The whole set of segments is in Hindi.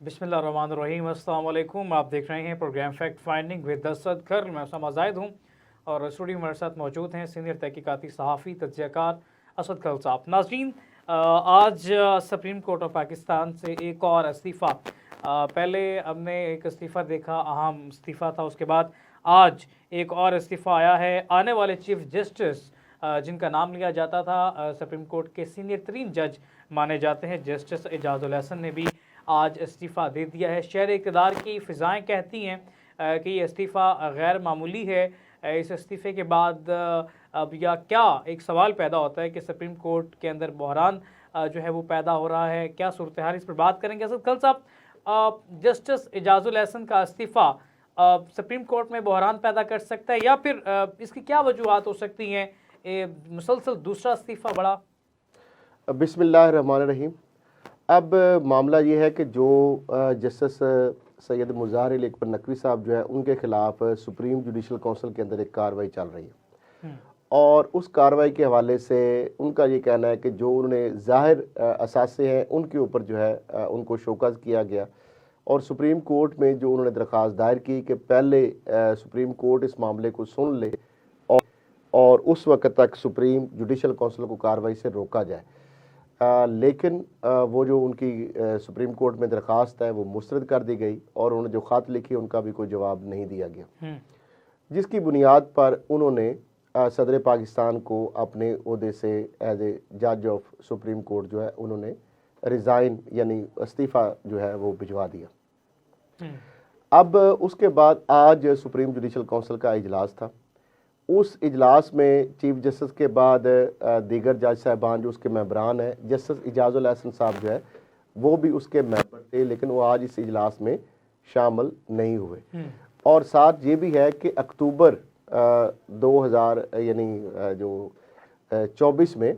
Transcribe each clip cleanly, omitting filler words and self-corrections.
बिस्मिल्लाहिर्रहमानिर्रहीम। अस्सलाम वालेकुम। आप देख रहे हैं program fact finding with Asad Khar. मैं उसामा जाहिद हूँ और स्टूडियो में हमारे साथ मौजूद हैं सीनियर तहकीकाती सहाफ़ी तज्ज़ियाकार असद खर साहब। नाज़रीन, आज सुप्रीम कोर्ट ऑफ पाकिस्तान से एक और इस्तीफ़ा, पहले हमने एक इस्तीफ़ा देखा, अहम इस्तीफ़ा था। उसके बाद आज एक और इस्तीफ़ा आया है। आने वाले चीफ जस्टिस जिनका नाम लिया जाता था, सुप्रीम कोर्ट के सीनियर तरीन जज माने जाते हैं, जस्टिस एजाजुल हसन ने भी आज इस्तीफ़ा दे दिया है। शहर इक़्तिदार की फ़िज़ाएँ कहती हैं कि ये इस्तीफ़ा गैर मामूली है। इस इस्तीफ़े के बाद अब या क्या एक सवाल पैदा होता है कि सुप्रीम कोर्ट के अंदर बहरान जो है वो पैदा हो रहा है, क्या सूरत हाल, इस पर बात करेंगे। असद खल साहब, जस्टिस एजाजुल हसन का इस्तीफ़ा सुप्रीम कोर्ट में बहरान पैदा कर सकता है या फिर इसकी क्या वजूहत हो सकती हैं? मुसलसल दूसरा इस्तीफ़ा बड़ा। बिस्मिल्लाहिर्रहमानिर्रहीम। अब मामला ये है कि जो जस्टिस सैयद मुज़ाहिर अली अकबर नकवी साहब जो है उनके ख़िलाफ़ सुप्रीम जुडिशल काउंसिल के अंदर एक कार्रवाई चल रही है और उस कार्रवाई के हवाले से उनका ये कहना है कि जो उन्होंने ज़ाहिर असासे हैं उनके ऊपर जो है उनको शोकस किया गया और सुप्रीम कोर्ट में जो उन्होंने दरख्वास्त दायर की कि पहले सुप्रीम कोर्ट इस मामले को सुन ले और उस वक्त तक सुप्रीम जुडिशल काउंसिल को कार्रवाई से रोका जाए। लेकिन वो जो उनकी सुप्रीम कोर्ट में दरख्वास्त है वो मुस्तरद कर दी गई और उन्होंने जो ख़त लिखी उनका भी कोई जवाब नहीं दिया गया, जिसकी बुनियाद पर उन्होंने सदर पाकिस्तान को अपने ओहदे से एज ए जज ऑफ सुप्रीम कोर्ट जो है उन्होंने रिज़ाइन यानी इस्तीफ़ा जो है वो भिजवा दिया। अब उसके बाद आज सुप्रीम जुडिशल काउंसिल का इजलास था। उस इजलास में चीफ जस्टिस के बाद दीगर जज साहबान जो उसके मेंबरान हैं, जस्टिस एजाजुल हसन साहब जो है वो भी उसके मेंबर थे, लेकिन वो आज इस इजलास में शामिल नहीं हुए। और साथ ये भी है कि अक्टूबर 2000 यानी जो 24 में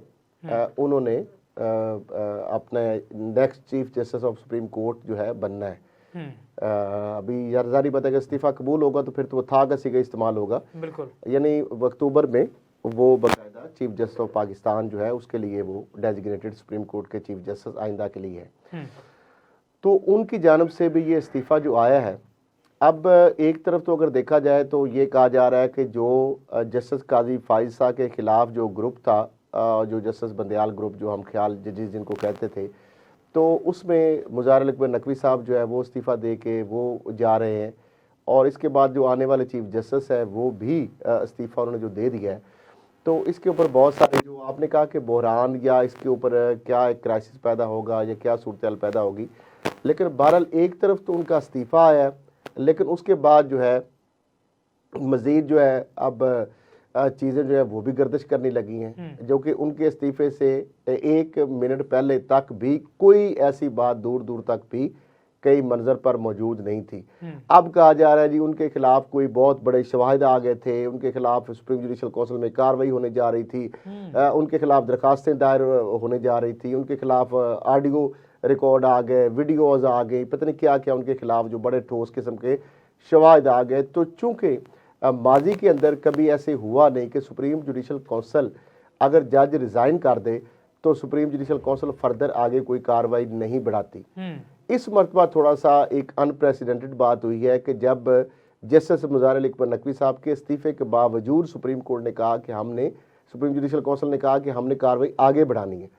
उन्होंने अपने next chief justice of supreme court जो है बनना है। अभी जारी पता है कि इस्तीफा कबूल होगा तो फिर तो वो था का सीगा इस्तेमाल होगा, बिल्कुल, यानी अक्टूबर में वो बाकायदा चीफ जस्टिस ऑफ पाकिस्तान जो है उसके लिए वो डेजिग्नेटेड सुप्रीम कोर्ट के चीफ जस्टिस आइंदा के लिए है। तो उनकी जानब से भी ये इस्तीफ़ा जो आया है, अब एक तरफ तो अगर देखा जाए तो ये कहा जा रहा है कि जो जस्टिस काजी फाइजा के ख़िलाफ़ जो ग्रुप था, जो जस्टिस बंदयाल ग्रुप जो हम ख्याल जजेस जिनको कहते थे, तो उसमें मुज़ाहिर अली अकबर नकवी साहब जो है वो इस्तीफ़ा दे के वो जा रहे हैं और इसके बाद जो आने वाले चीफ जस्टिस है वो भी इस्तीफ़ा उन्होंने जो दे दिया है। तो इसके ऊपर बहुत सारे जो आपने कहा कि बहरान या इसके ऊपर क्या एक क्राइसिस पैदा होगा या क्या सूरत हाल पैदा होगी, लेकिन बहरहाल एक तरफ तो उनका इस्तीफ़ा आया है, लेकिन उसके बाद जो है मज़ीद जो है अब चीज़ें जो है वो भी गर्दिश करने लगी हैं, जो कि उनके इस्तीफ़े से एक मिनट पहले तक भी कोई ऐसी बात दूर दूर तक भी कई मंजर पर मौजूद नहीं थी। अब कहा जा रहा है जी उनके खिलाफ कोई बहुत बड़े शवाहिद आ गए थे, उनके खिलाफ सुप्रीम जुडिशल काउंसिल में कार्रवाई होने जा रही थी, उनके खिलाफ दरखास्तें दायर होने जा रही थी, उनके खिलाफ ऑडियो रिकॉर्ड आ गए, वीडियोज़ आ गई, पता नहीं क्या क्या उनके खिलाफ जो बड़े ठोस किस्म के शवाहिद आ गए। तो चूँकि माजी के अंदर कभी ऐसे हुआ नहीं कि सुप्रीम जुडिशल काउंसिल अगर जज रिज़ाइन कर दे तो सुप्रीम जुडिशल काउंसिल फर्दर आगे कोई कार्रवाई नहीं बढ़ाती। इस मरतबा थोड़ा सा एक अनप्रेसिडेंटेड बात हुई है कि जब जस्टिस मुज़ाहिर अली अकबर नकवी साहब के इस्तीफ़े के बावजूद सुप्रीम कोर्ट ने कहा कि हमने सुप्रीम जुडिशल काउंसिल ने कहा कि हमने कार्रवाई आगे बढ़ानी है,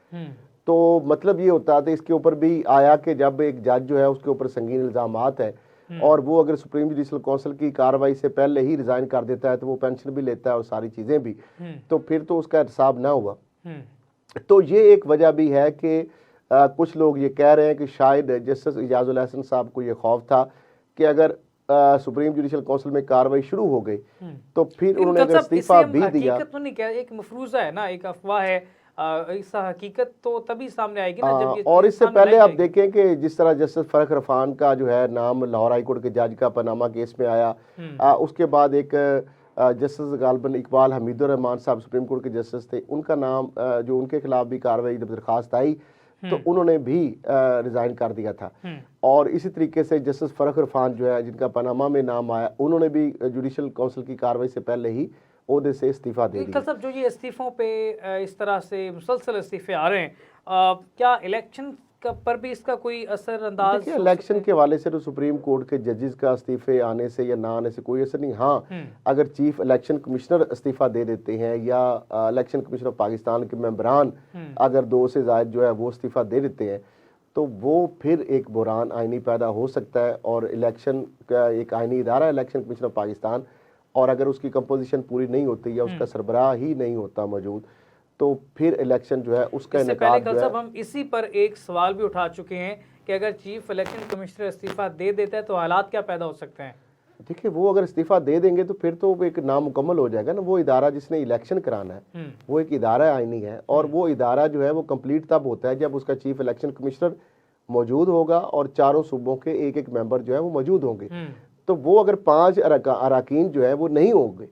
तो मतलब ये होता है इसके ऊपर भी आया कि जब एक जज जो है उसके ऊपर संगीन इल्ज़ामात है और वो अगर सुप्रीम जुडिशल काउंसिल की कार्रवाई से पहले ही रिज़ाइन कर देता है तो वो पेंशन भी लेता है और सारी चीज़ें भी, तो फिर तो उसका हिसाब ना हुआ। तो ये एक वजह भी है कि कुछ लोग ये कह रहे हैं कि शायद जस्टिस एजाजुल हसन साहब को ये खौफ था कि अगर सुप्रीम जुडिशल काउंसिल में कार्रवाई शुरू हो गई तो फिर उन्होंने अगर इस्तीफा भी दिया, तो नहीं, क्या एक मफरूज़ा है ना, एक अफवाह है, इस हकीकत तो तभी सामने आएगी ना जब ये और इससे पहले आप देखें कि जिस तरह जस्टिस फरक रफान का जो है नाम लाहौर हाई कोर्ट के जज का पनामा केस में आया, उसके बाद एक जस्टिस गालिबन इकबाल हमीदुर रहमान साहब सुप्रीम कोर्ट के जस्टिस थे, उनका नाम जो उनके खिलाफ भी कार्रवाई जब दरखास्त आई तो उन्होंने भी रिज़ाइन कर दिया था। और इसी तरीके से जस्टिस फरक रफान जो है जिनका पनामा में नाम आया, उन्होंने भी जुडिशल काउंसिल की कार्रवाई से पहले ही ओहदे से इस्तीफा दे दिया। सब जो ये इस्तीफ़ों पे इस तरह से मुसलसल इस्तीफ़े आ रहे हैं, क्या इलेक्शन पर भी इसका कोई असर अंदाज देखिए इलेक्शन के हवाले से तो सुप्रीम कोर्ट के जजेस का इस्तीफे आने से या ना आने से कोई असर नहीं। हाँ, अगर चीफ इलेक्शन कमिश्नर इस्तीफा दे देते हैं या इलेक्शन कमिश्नर पाकिस्तान के मेंबरान अगर 2 से ज़ायद जो है वो इस्तीफा दे देते हैं तो वो फिर एक बुरान आइनी पैदा हो सकता है। और इलेक्शन का एक आइनी इदारा है इलेक्शन कमिश्नर पाकिस्तान, और अगर उसकी कंपोजिशन पूरी नहीं होती या उसका सरबराह ही नहीं होता मौजूद तो फिर इलेक्शन जो है उसका इससे पहले इनेकाद कल जो है। साहब हम इसी पर एक सवाल भी उठा चुके हैं कि अगर चीफ इलेक्शन कमिश्नर इस्तीफा दे देता है तो हालात क्या पैदा हो सकते हैं? देखिए वो अगर इस्तीफा दे देंगे तो फिर तो वो एक नामुकम्मल हो जाएगा ना। वो इदारा जिसने इलेक्शन कराना है वो एक इदारा आइनी है, और वो इदारा जो है वो कंप्लीट तब होता है जब उसका चीफ इलेक्शन कमिश्नर मौजूद होगा और चारों सूबों के एक एक मेंबर जो है वो मौजूद होंगे। तो वो अगर 5 अराकीन जो है वो नहीं होंगे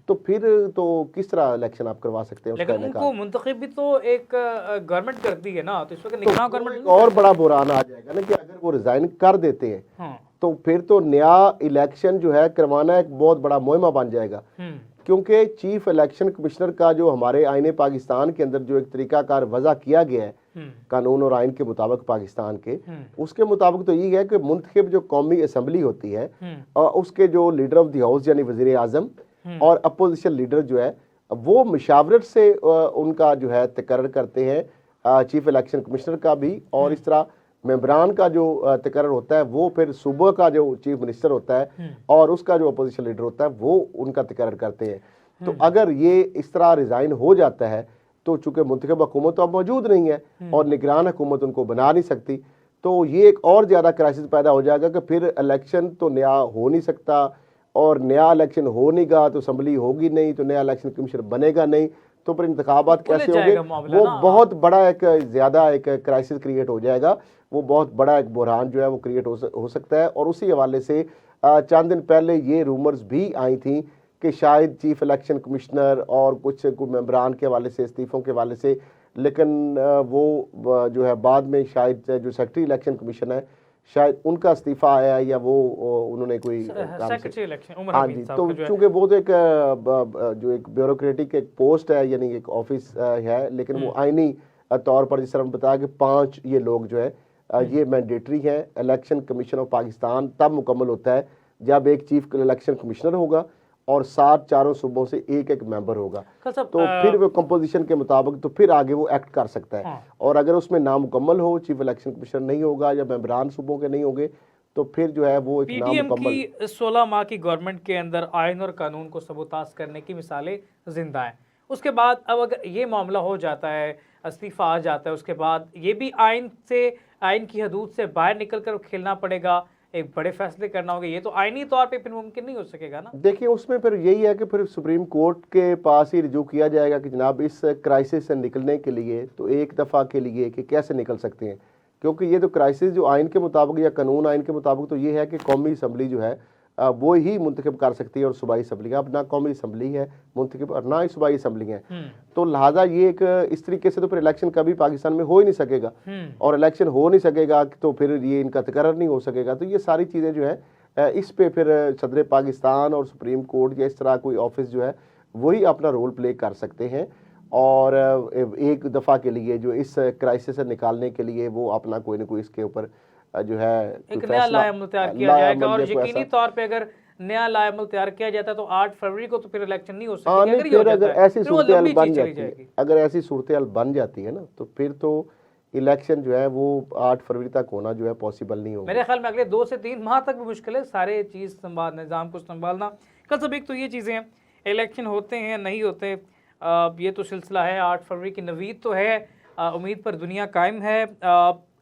तो फिर तो किस तरह इलेक्शन आप करवा सकते हैं? लेकिन उनको मुंतखब भी तो एक गवर्नमेंट करती है ना, तो इस वक्त निगरान गवर्नमेंट एक और बड़ा बुरान आ जाएगा ना कि अगर वो रिजाइन कर देते हैं तो फिर तो नया इलेक्शन जो है करवाना एक बहुत बड़ा मुहिमा बन जाएगा। क्योंकि चीफ इलेक्शन कमिश्नर का जो हमारे आईने पाकिस्तान के अंदर जो एक तरीकाकार वजह किया गया है कानून और आइन के मुताबिक पाकिस्तान के, उसके मुताबिक तो ये है कि मुंतखब जो कौमी असम्बली होती है उसके जो लीडर ऑफ द हाउस यानी वजीर आजम और अपोजिशन लीडर जो है वो मशावरत से उनका जो है तकर्रर करते हैं चीफ इलेक्शन कमिश्नर का भी, और इस तरह मेंबरान का जो तकर्रर होता है वो फिर सूबे का जो चीफ मिनिस्टर होता है और उसका जो अपोजिशन लीडर होता है वो उनका तकर्रर करते हैं। तो अगर ये इस तरह रिजाइन हो जाता है तो चूंकि मुंतखब हुकूमत तो अब मौजूद नहीं है और निगरान हुकूमत उनको बना नहीं सकती, तो ये एक और ज़्यादा क्राइसिस पैदा हो जाएगा कि फिर इलेक्शन तो नया हो नहीं सकता, और नया इलेक्शन हो नहीं गा तो असम्बली होगी नहीं, तो नया इलेक्शन कमीशन बनेगा नहीं, तो फिर इंतखाबात कैसे होंगे? वो बहुत बड़ा एक ज़्यादा एक क्राइसिस क्रिएट हो जाएगा। वो बहुत बड़ा एक बुरहान जो है वो क्रिएट हो सकता है। और उसी हवाले से चंद दिन पहले ये रूमर्स भी आई थी कि शायद चीफ इलेक्शन कमिश्नर और कुछ मेंबरान के हवाले से इस्तीफ़ों के हवाले से, लेकिन वो जो है बाद में शायद जो सेक्रेटरी इलेक्शन कमीशन है शायद उनका इस्तीफ़ा आया या वो उन्होंने कोई सेक्रेटरी इलेक्शन, हाँ जी, तो चूँकि वो तो एक जो एक ब्यूरोक्रेटिक एक पोस्ट है यानी एक ऑफिस है, लेकिन वो आइनी तौर पर जिस तरह बताया कि 5 ये लोग जो है ये मैंडेटरी हैं। इलेक्शन कमीशन ऑफ पाकिस्तान तब मुकम्मल होता है जब एक चीफ इलेक्शन कमिश्नर होगा और 7 चारों सूबों से एक एक मेंबर होगा, तो फिर वो कंपोजिशन के मुताबिक तो फिर आगे वो एक्ट कर सकता है। और अगर उसमें नामुकम्मल हो, चीफ इलेक्शन कमिश्नर नहीं होगा या मेंबरान सूबों के नहीं होंगे, तो फिर जो है वो एक नामुकम्मल। की 16 माह की गवर्नमेंट के अंदर आइन और कानून को सबूताज करने की मिसालें जिंदा हैं। उसके बाद अब अगर ये मामला हो जाता है, इस्तीफा आ जाता है, उसके बाद ये भी आइन की हदूद से बाहर निकल कर खेलना पड़ेगा, एक बड़े फैसले करना होगा, ये तो आईनी तौर पे फिर मुमकिन नहीं हो सकेगा ना। देखिए उसमें फिर यही है कि फिर सुप्रीम कोर्ट के पास ही रिजू किया जाएगा कि जनाब इस क्राइसिस से निकलने के लिए तो एक दफ़ा के लिए कि कैसे निकल सकते हैं, क्योंकि ये तो क्राइसिस जो आइन के मुताबिक या कानून आइन के मुताबिक तो ये है कि कौमी असम्बली जो है वो ही मुंतखब कर सकती है और सूबाई असम्बलियाँ, अब ना कौमी असम्बली है मुंतखब और ना ही सूबाई असम्बली है। तो लिहाजा ये एक इस तरीके से तो फिर इलेक्शन कभी पाकिस्तान में हो ही नहीं सकेगा, और इलेक्शन हो नहीं सकेगा तो फिर ये इनका तकर्रर नहीं हो सकेगा। तो ये सारी चीज़ें जो है इस पे फिर सदर पाकिस्तान और सुप्रीम कोर्ट या इस तरह कोई ऑफिस जो है वही अपना रोल प्ले कर सकते हैं, और एक दफ़ा के लिए जो इस क्राइसिस से निकालने के लिए वो अपना कोई ना कोई इसके ऊपर जो है एक नया लाएमल तैयार किया जाएगा। और यकीनी तौर पे अगर नया लाएमल तैयार किया जाता है तो 8 फरवरी को तो फिर इलेक्शन नहीं हो सकेगा। अगर ऐसी सूरत बन जाती है, अगर ऐसी सूरत बन जाती है ना, तो फिर तो इलेक्शन जो है वो 8 फरवरी तक होना जो है पॉसिबल नहीं होगा। मेरे ख्याल में अगले 2 से 3 माह तक भी मुश्किल है सारे चीज़ संभालना, निज़ाम को संभालना। कल सब एक तो ये चीज़ें हैं, इलेक्शन होते हैं नहीं होते, ये तो सिलसिला है। 8 फरवरी की नवीद तो है, उम्मीद पर दुनिया कायम है।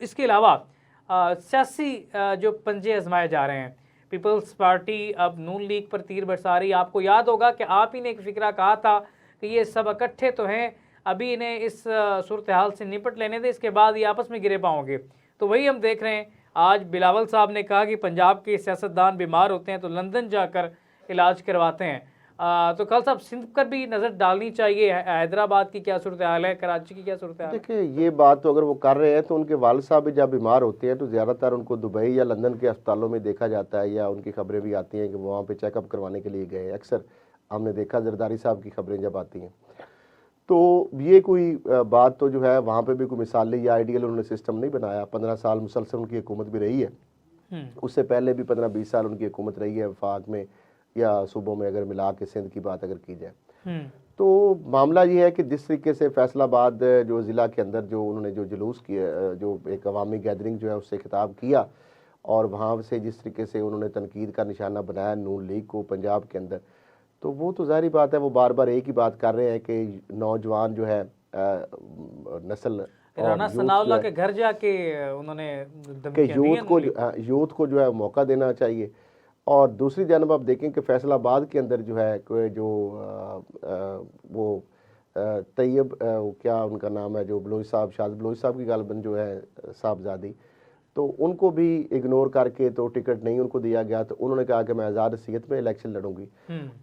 इसके अलावा सियासी जो पंजे आजमाए जा रहे हैं, पीपल्स पार्टी अब नून लीग पर तीर बरसा रही। आपको याद होगा कि आप ही ने एक फिक्रा कहा था कि ये सब इकट्ठे तो हैं, अभी इन्हें इस सूरत हाल से निपट लेने दें, इसके बाद ये आपस में गिरे पाओगे। तो वही हम देख रहे हैं। आज बिलावल साहब ने कहा कि पंजाब के सियासतदान बीमार होते हैं तो लंदन जाकर इलाज करवाते हैं। तो कल साहब सिंध पर भी नज़र डालनी चाहिए। हैदराबाद की क्या सूरत हाल है, कराची की क्या सूरत हाल है? देखिए ये बात तो अगर वो कर रहे हैं तो उनके वालिद साहब भी जब बीमार होते हैं तो ज़्यादातर उनको दुबई या लंदन के अस्पतालों में देखा जाता है, या उनकी खबरें भी आती हैं कि वो वहाँ पे चेकअप करवाने के लिए गए। अक्सर हमने देखा जरदारी साहब की खबरें जब आती हैं। तो ये कोई बात तो जो है वहाँ पे भी कोई मिसाली या आइडियल उन्होंने सिस्टम नहीं बनाया। 15 साल मुसलसल उनकी हुकूमत भी रही है, उससे पहले भी 15-20 साल उनकी हुकूमत रही है वफाक में या सूबों में, अगर मिला के सिंध की बात अगर की जाए। तो मामला ये है कि जिस तरीके से फैसलाबाद जो ज़िला के अंदर जो उन्होंने जो जुलूस किया, जो एक अवामी गैदरिंग जो है उससे खिताब किया, और वहाँ से जिस तरीके से उन्होंने तनकीद का निशाना बनाया नून लीग को पंजाब के अंदर, तो वो तो ज़ाहिर बात है वो बार बार एक ही बात कर रहे हैं कि नौजवान जो है नस्ल राना सनाउल्लाह के घर जाके उन्होंने धमकियां दी हैं यूथ को जो है मौका देना चाहिए। और दूसरी जानब आप देखें कि फैसलाबाद के अंदर जो है जो वो तैयब क्या उनका नाम है, जो बलोच साहब, शायद बलोच साहब की गालबन जो है साहबजादी, तो उनको भी इग्नोर करके तो टिकट नहीं उनको दिया गया। तो उन्होंने कहा कि मैं आज़ाद हैसियत में इलेक्शन लड़ूंगी।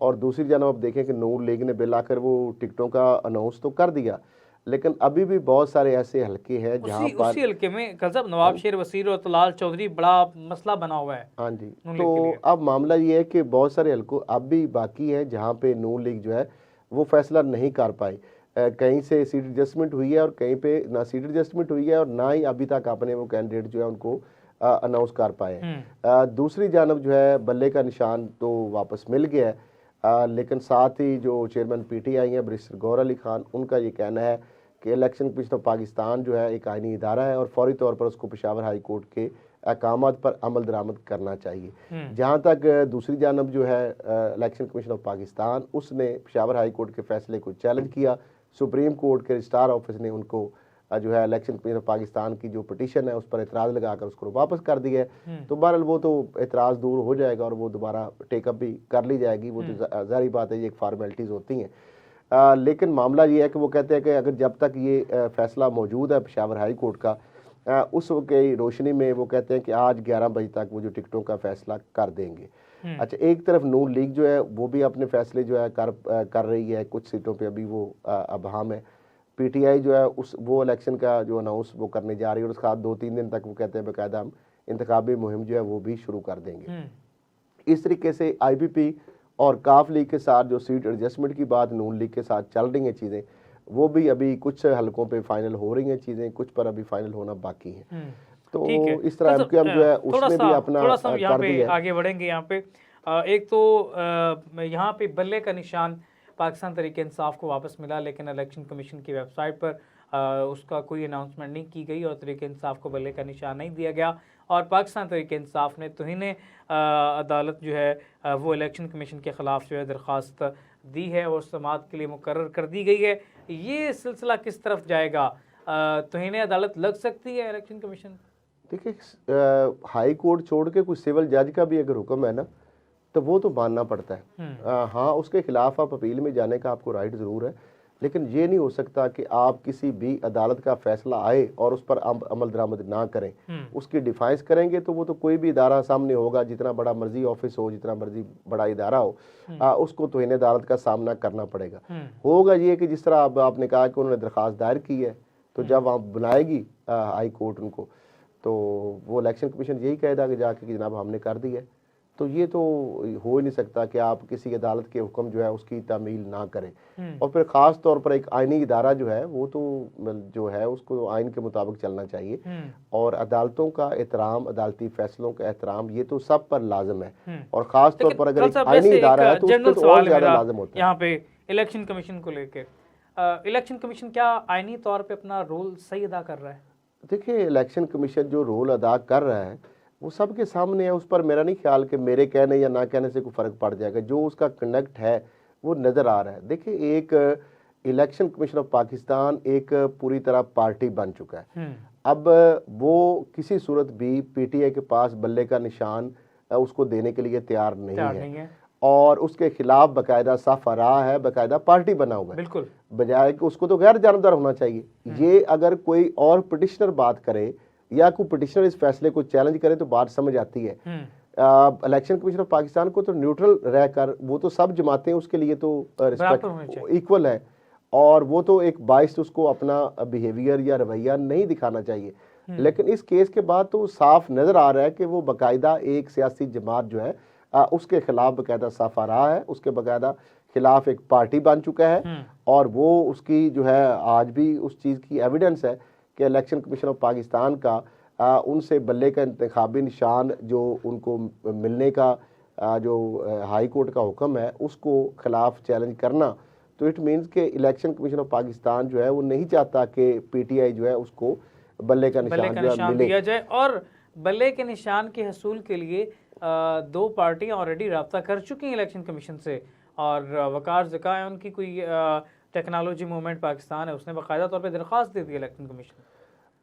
और दूसरी जानब आप देखें कि नून लीग ने बिल आकर वो टिकटों का अनाउंस तो कर दिया, लेकिन अभी भी बहुत सारे ऐसे हलके हैं जहाँ पर उसी हलके में कज़ब नवाब शेर वसीर और तलाल चौधरी बड़ा मसला बना हुआ है। हाँ जी, तो अब मामला ये है कि बहुत सारे हलकों अब भी बाकी हैं जहाँ पे नून लीग जो है वो फैसला नहीं कर पाई। कहीं से सीट एडजस्टमेंट हुई है और कहीं पे ना सीट एडजस्टमेंट हुई है और ना ही अभी तक अपने वो कैंडिडेट जो है उनको अनाउंस कर पाए हैं। दूसरी जानब जो है बल्ले का निशान तो वापस मिल गया है, लेकिन साथ ही जो चेयरमैन PTI हैं बैरिस्टर गौहर अली खान, उनका ये कहना है कि इलेक्शन कमीशन ऑफ पाकिस्तान जो है एक आइनी इदारा है और फौरी तौर पर उसको पेशावर हाई कोर्ट के अहकामात पर अमल दरामद करना चाहिए। जहाँ तक दूसरी जानब जो है इलेक्शन कमीशन ऑफ पाकिस्तान, उसने पेशावर हाई कोर्ट के फैसले को चैलेंज किया। सुप्रीम कोर्ट के रजिस्ट्रार ऑफिस ने उनको जो है इलेक्शन कमीशन ऑफ पाकिस्तान की जो पिटीशन है उस पर एतराज़ लगाकर उसको वापस कर दिया है। तो बहरहाल वो तो एतराज़ दूर हो जाएगा और वो दोबारा टेकअप भी कर ली जाएगी। वो तो ज़ाहिर बात है, ये एक फॉर्मेलिटीज़ होती हैं। लेकिन मामला ये है कि वो कहते हैं कि अगर जब तक ये फैसला मौजूद है पेशावर हाई कोर्ट का, उस की रोशनी में वो कहते हैं कि आज 11 बजे तक वो जो टिकटों का फैसला कर देंगे। अच्छा, एक तरफ नून लीग जो है वो भी अपने फैसले जो है कर रही है, कुछ सीटों पे अभी वो अबहम है। PTI जो है वो इलेक्शन का जो अनाउंस वो करने जा रही है और उसके बाद 2-3 दिन तक वो कहते हैं बाकायदा हम इंतखाबी मुहिम जो है वो भी शुरू कर देंगे। इस तरीके से IBP और काफ लीग के साथ जो सीट एडजस्टमेंट की बात नून लीग के साथ चल रही हैं चीज़ें, वो भी अभी कुछ हलकों पे फाइनल हो रही हैं चीज़ें, कुछ पर अभी फाइनल होना बाकी है। तो इस तरह हम जो है उसने भी अपना यहाँ पे आगे बढ़ेंगे। यहाँ पे एक तो यहाँ पे बल्ले का निशान पाकिस्तान तहरीक इंसाफ को वापस मिला, लेकिन इलेक्शन कमीशन की वेबसाइट पर उसका कोई अनाउंसमेंट नहीं की गई और तहरीक इंसाफ को बल्ले का निशान नहीं दिया गया। और पाकिस्तान तहरीक इंसाफ ने तौहीन अदालत जो है वो इलेक्शन कमीशन के ख़िलाफ़ जो है दरख्वास्त दी है और समाअत के लिए मुकर्रर कर दी गई है। ये सिलसिला किस तरफ जाएगा? तौहीन अदालत लग सकती है इलेक्शन कमीशन? देखिए, हाई कोर्ट छोड़ के कोई सिविल जज का भी अगर हुक्म है ना तो वो तो मानना पड़ता है। हाँ, उसके खिलाफ आप अपील में जाने का आपको राइट ज़रूर है, लेकिन ये नहीं हो सकता कि आप किसी भी अदालत का फैसला आए और उस पर अमल दरामद ना करें, उसकी डिफाइंस करेंगे तो वो तो कोई भी इदारा सामने होगा, जितना बड़ा मर्जी ऑफिस हो, जितना मर्जी बड़ा इदारा हो, उसको तो इन अदालत का सामना करना पड़ेगा। होगा ये कि जिस तरह अब आपने कहा कि उन्होंने दरख्वास्त दायर की है, तो जब आप बुलाएगी हाई कोर्ट उनको, तो वो इलेक्शन कमीशन यही कहेगा कि जाके कि जनाब हमने कर दी है। तो ये तो हो ही नहीं सकता कि आप किसी अदालत के हुक्म जो है उसकी तामील ना करें। और फिर ख़ास तौर पर एक आइनी इदारा जो है वो तो जो है उसको आइन के मुताबिक चलना चाहिए और अदालतों का एहतराम, अदालती फैसलों का एहतराम ये तो सब पर लाजम है। और ख़ास तौर पर अगर एक आइनी इदारा है तो उसको तो और ज़्यादा लाजम होता है। यहाँ पे इलेक्शन कमीशन को लेकर इलेक्शन कमीशन क्या आइनी तौर पर अपना रोल सही अदा कर रहा है? देखिए, इलेक्शन कमीशन जो रोल अदा कर रहा है वो सबके सामने है। उस पर मेरा नहीं ख्याल कि मेरे कहने या ना कहने से कोई फ़र्क पड़ जाएगा। जो उसका कंडक्ट है वो नज़र आ रहा है। देखिए, एक इलेक्शन कमीशन ऑफ पाकिस्तान एक पूरी तरह पार्टी बन चुका है। अब वो किसी सूरत भी PTI के पास बल्ले का निशान उसको देने के लिए तैयार नहीं है और उसके खिलाफ बाकायदा साफ आ रहा है, बाकायदा पार्टी बना हुआ है। बिल्कुल, बजाय कि उसको तो गैर जानबदार होना चाहिए। ये अगर कोई और पिटिशनर बात करे या कोई पिटिशनर इस फैसले को चैलेंज करे तो बात समझ आती है। इलेक्शन कमीशन ऑफ पाकिस्तान को तो न्यूट्रल रहकर, वो तो सब जमातें उसके लिए तो रिस्पेक्ट इक्वल है और वो तो एक बाइस उसको अपना बिहेवियर या रवैया नहीं दिखाना चाहिए। लेकिन इस केस के बाद तो साफ नजर आ रहा है कि वो बाकायदा एक सियासी जमात जो है उसके खिलाफ बाकायदा साफ आ रहा है, उसके बाकायदा खिलाफ एक पार्टी बन चुका है और वो उसकी जो है आज भी उस चीज़ की एविडेंस है कि इलेक्शन कमीशन ऑफ पाकिस्तान का उनसे बल्ले का इंतखाबी निशान जो उनको मिलने का जो हाई कोर्ट का हुक्म है उसको खिलाफ चैलेंज करना। तो इट मीन्स के इलेक्शन कमीशन ऑफ पाकिस्तान जो है वो नहीं चाहता कि पीटीआई जो है उसको बल्ले का निशान जो है मिले दिया जाए। और बल्ले के निशान के हसूल के लिए दो पार्टियां ऑलरेडी रब्ता कर चुकी हैं इलेक्शन कमीशन से, और वकार ज़का है उनकी कोई टेक्नोलॉजी मूवमेंट पाकिस्तान है, उसने बाकायदा तौर पे दरख्वास्त दे दी इलेक्शन कमीशन।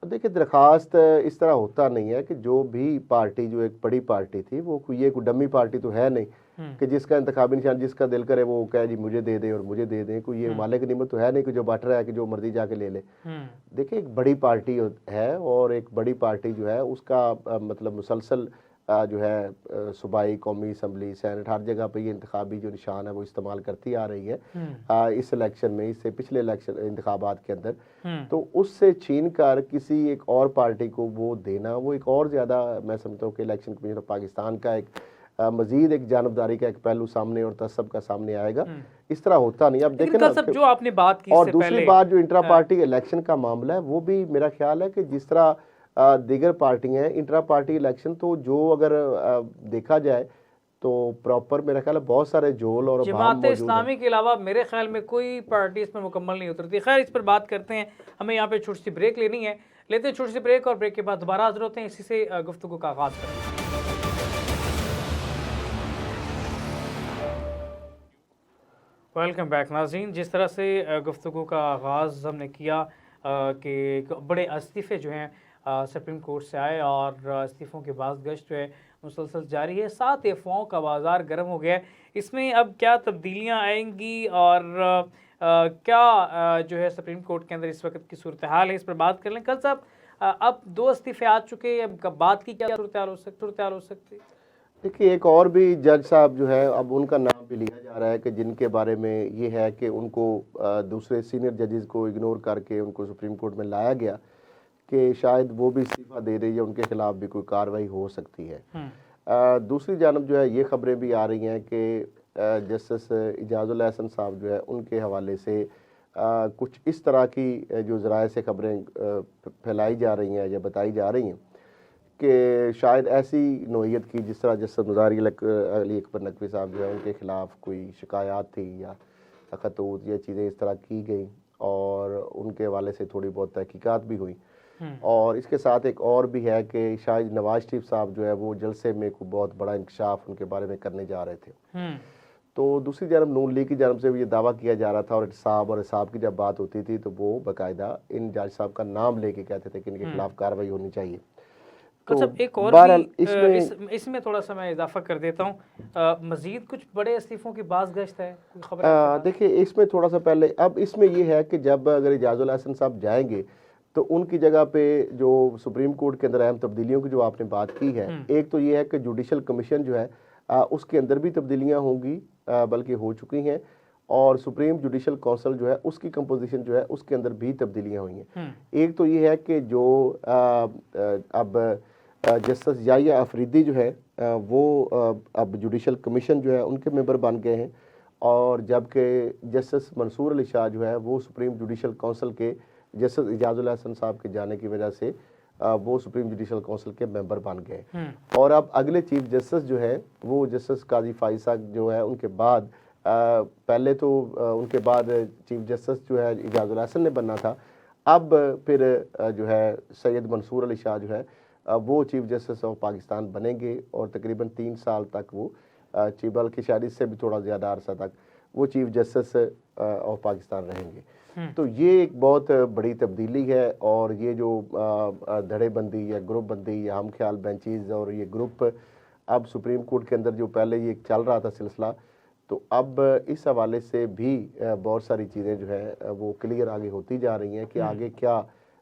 देखिए दरखास्त इस तरह होता नहीं है कि जो भी पार्टी जो एक बड़ी पार्टी थी वो कोई डमी पार्टी तो है नहीं कि जिसका इंतखाबी निशान जिसका दिल करे वो कहे जी मुझे दे दें और मुझे दे दें। कोई ये मालिक निमत तो है नहीं कि जो बट रहा है कि जो मर्जी जाके ले ले। देखिए एक बड़ी पार्टी है और एक बड़ी पार्टी जो है उसका मतलब मुसलसल जो है सूबाई कौमी असम्बली सेनेट हर जगह पे ये इंतखाबी जो निशान है वो इस्तेमाल करती आ रही है इस इलेक्शन में, इससे पिछले इलेक्शन इंतखाबात के अंदर। तो उससे छीन कर किसी एक और पार्टी को वो देना वो एक और ज़्यादा मैं समझता हूँ कि इलेक्शन कमीशन ऑफ पाकिस्तान का एक मजीद एक जानबदारी का एक पहलू सामने और तसब का सामने आएगा। इस तरह होता नहीं। अब देखें ना जो आपने बात की और दूसरी बात जो इंट्रा पार्टी इलेक्शन का मामला है वो भी मेरा ख्याल है कि जिस तरह दीगर पार्टियां हैं इंट्रा पार्टी इलेक्शन तो जो अगर देखा जाए तो प्रॉपर मेरा ख्याल है बहुत सारे जोल और जमात इस्लामी के अलावा मेरे ख्याल में कोई पार्टी इसमें मुकम्मल नहीं उतरती। खैर इस पर बात करते हैं, हमें यहाँ पे छोटी सी ब्रेक लेनी है, लेते हैं छोटी सी ब्रेक और ब्रेक के बाद दोबारा हाजिर होते हैं, इसी से गुफ्तगू का आगाज करते हैं। वेलकम बैक नाज़रीन। जिस तरह से गुफ्तगू का आगाज़ हमने किया कि बड़े इस्तीफ़े जो हैं सुप्रीम कोर्ट से आए और इस्तीफ़ों के बाद गश्त जो है मुसलसल जारी है, साथ अफवाहों का बाज़ार गर्म हो गया है। इसमें अब क्या तब्दीलियाँ आएंगी और क्या जो है सुप्रीम कोर्ट के अंदर इस वक्त की सूरत हाल है, इस पर बात कर लें। कल साहब अब 2 इस्तीफ़े आ चुके हैं, अब बात की क्या सूरत हाल हो सकती है? देखिए एक और भी जज साहब जो है अब उनका नाम भी लिया जा रहा है कि जिनके बारे में ये है कि उनको दूसरे सीनियर जजेस को इग्नोर करके उनको सुप्रीम कोर्ट में लाया गया कि शायद वो भी इस्तीफ़ा दे रही है, उनके खिलाफ भी कोई कार्रवाई हो सकती है। दूसरी जानब जो है ये खबरें भी आ रही हैं कि जस्टिस इजाज़ुल एहसन साहब जो है उनके हवाले से कुछ इस तरह की जो ज़राए से खबरें फैलाई जा रही हैं या बताई जा रही हैं कि शायद ऐसी नोयत की जिस तरह जस्टिस मुज़ाहिर अली अकबर नकवी साहब जो है उनके ख़िलाफ़ कोई शिकायत थी या खतूत या चीज़ें इस तरह की गई और उनके हवाले से थोड़ी बहुत तहकीकात भी हुई। और इसके साथ एक और भी है कि शायद नवाज शरीफ साहब जो है वो जलसे में कोई बहुत बड़ा इंकशाफ उनके बारे में करने जा रहे थे। तो दूसरी जानब नून लीग की जानब से भी ये दावा किया जा रहा था और साहब की जब बात होती थी तो वो बाकायदा इन जज साहब का नाम लेके कहते थे कि इनके खिलाफ कार्रवाई होनी चाहिए। तो एक और भी इसमें थोड़ा सा मैं इजाफा कर देता हूँ, मजीद कुछ बड़े इस्तीफ़ों की बाज़ गश्त है, कोई खबर? देखिए इसमें थोड़ा सा पहले अब इसमें ये है कि जब अगर इजाज़ुल हसन साहब जाएंगे तो उनकी जगह पे जो सुप्रीम कोर्ट के अंदर अहम तब्दीलियों की जो आपने बात की है, एक तो ये है कि जुडिशल कमीशन जो है उसके अंदर भी तब्दीलियाँ होंगी, बल्कि हो चुकी हैं, और सुप्रीम जुडिशल काउंसिल जो है उसकी कंपोजिशन जो है उसके अंदर भी तब्दीलियाँ हुई हैं। एक तो ये है कि जो अब जस्टिस याहिया अफरीदी जो है वो अब जुडिशल कमीशन जो है उनके मेंबर बन गए हैं, और जबकि जस्टिस मंसूर अली शाह जो है वो सुप्रीम जुडिशल काउंसिल के जस्टिस इजाज़ुल हसन साहब के जाने की वजह से वो सुप्रीम जुडिशल काउंसिल के मेंबर बन गए। और अब अगले चीफ जस्टिस जो है वो जस्टिस काजी फाइसा जो है उनके बाद पहले तो उनके बाद चीफ जस्टिस जो है इजाज़ुल हसन ने बनना था, अब फिर जो है सैयद मंसूर अली शाह जो है वो चीफ जस्टिस ऑफ पाकिस्तान बनेंगे और तकरीबन 3 साल तक वो चीफ, बल्कि शायद इससे भी थोड़ा ज़्यादा अरसा तक वो चीफ जस्टिस ऑफ पाकिस्तान रहेंगे। तो ये एक बहुत बड़ी तब्दीली है, और ये जो धड़ेबंदी या ग्रुप बंदी या हम ख्याल बेंचेस और ये ग्रुप अब सुप्रीम कोर्ट के अंदर जो पहले ये चल रहा था सिलसिला, तो अब इस हवाले से भी बहुत सारी चीज़ें जो है वो क्लियर आगे होती जा रही हैं कि आगे क्या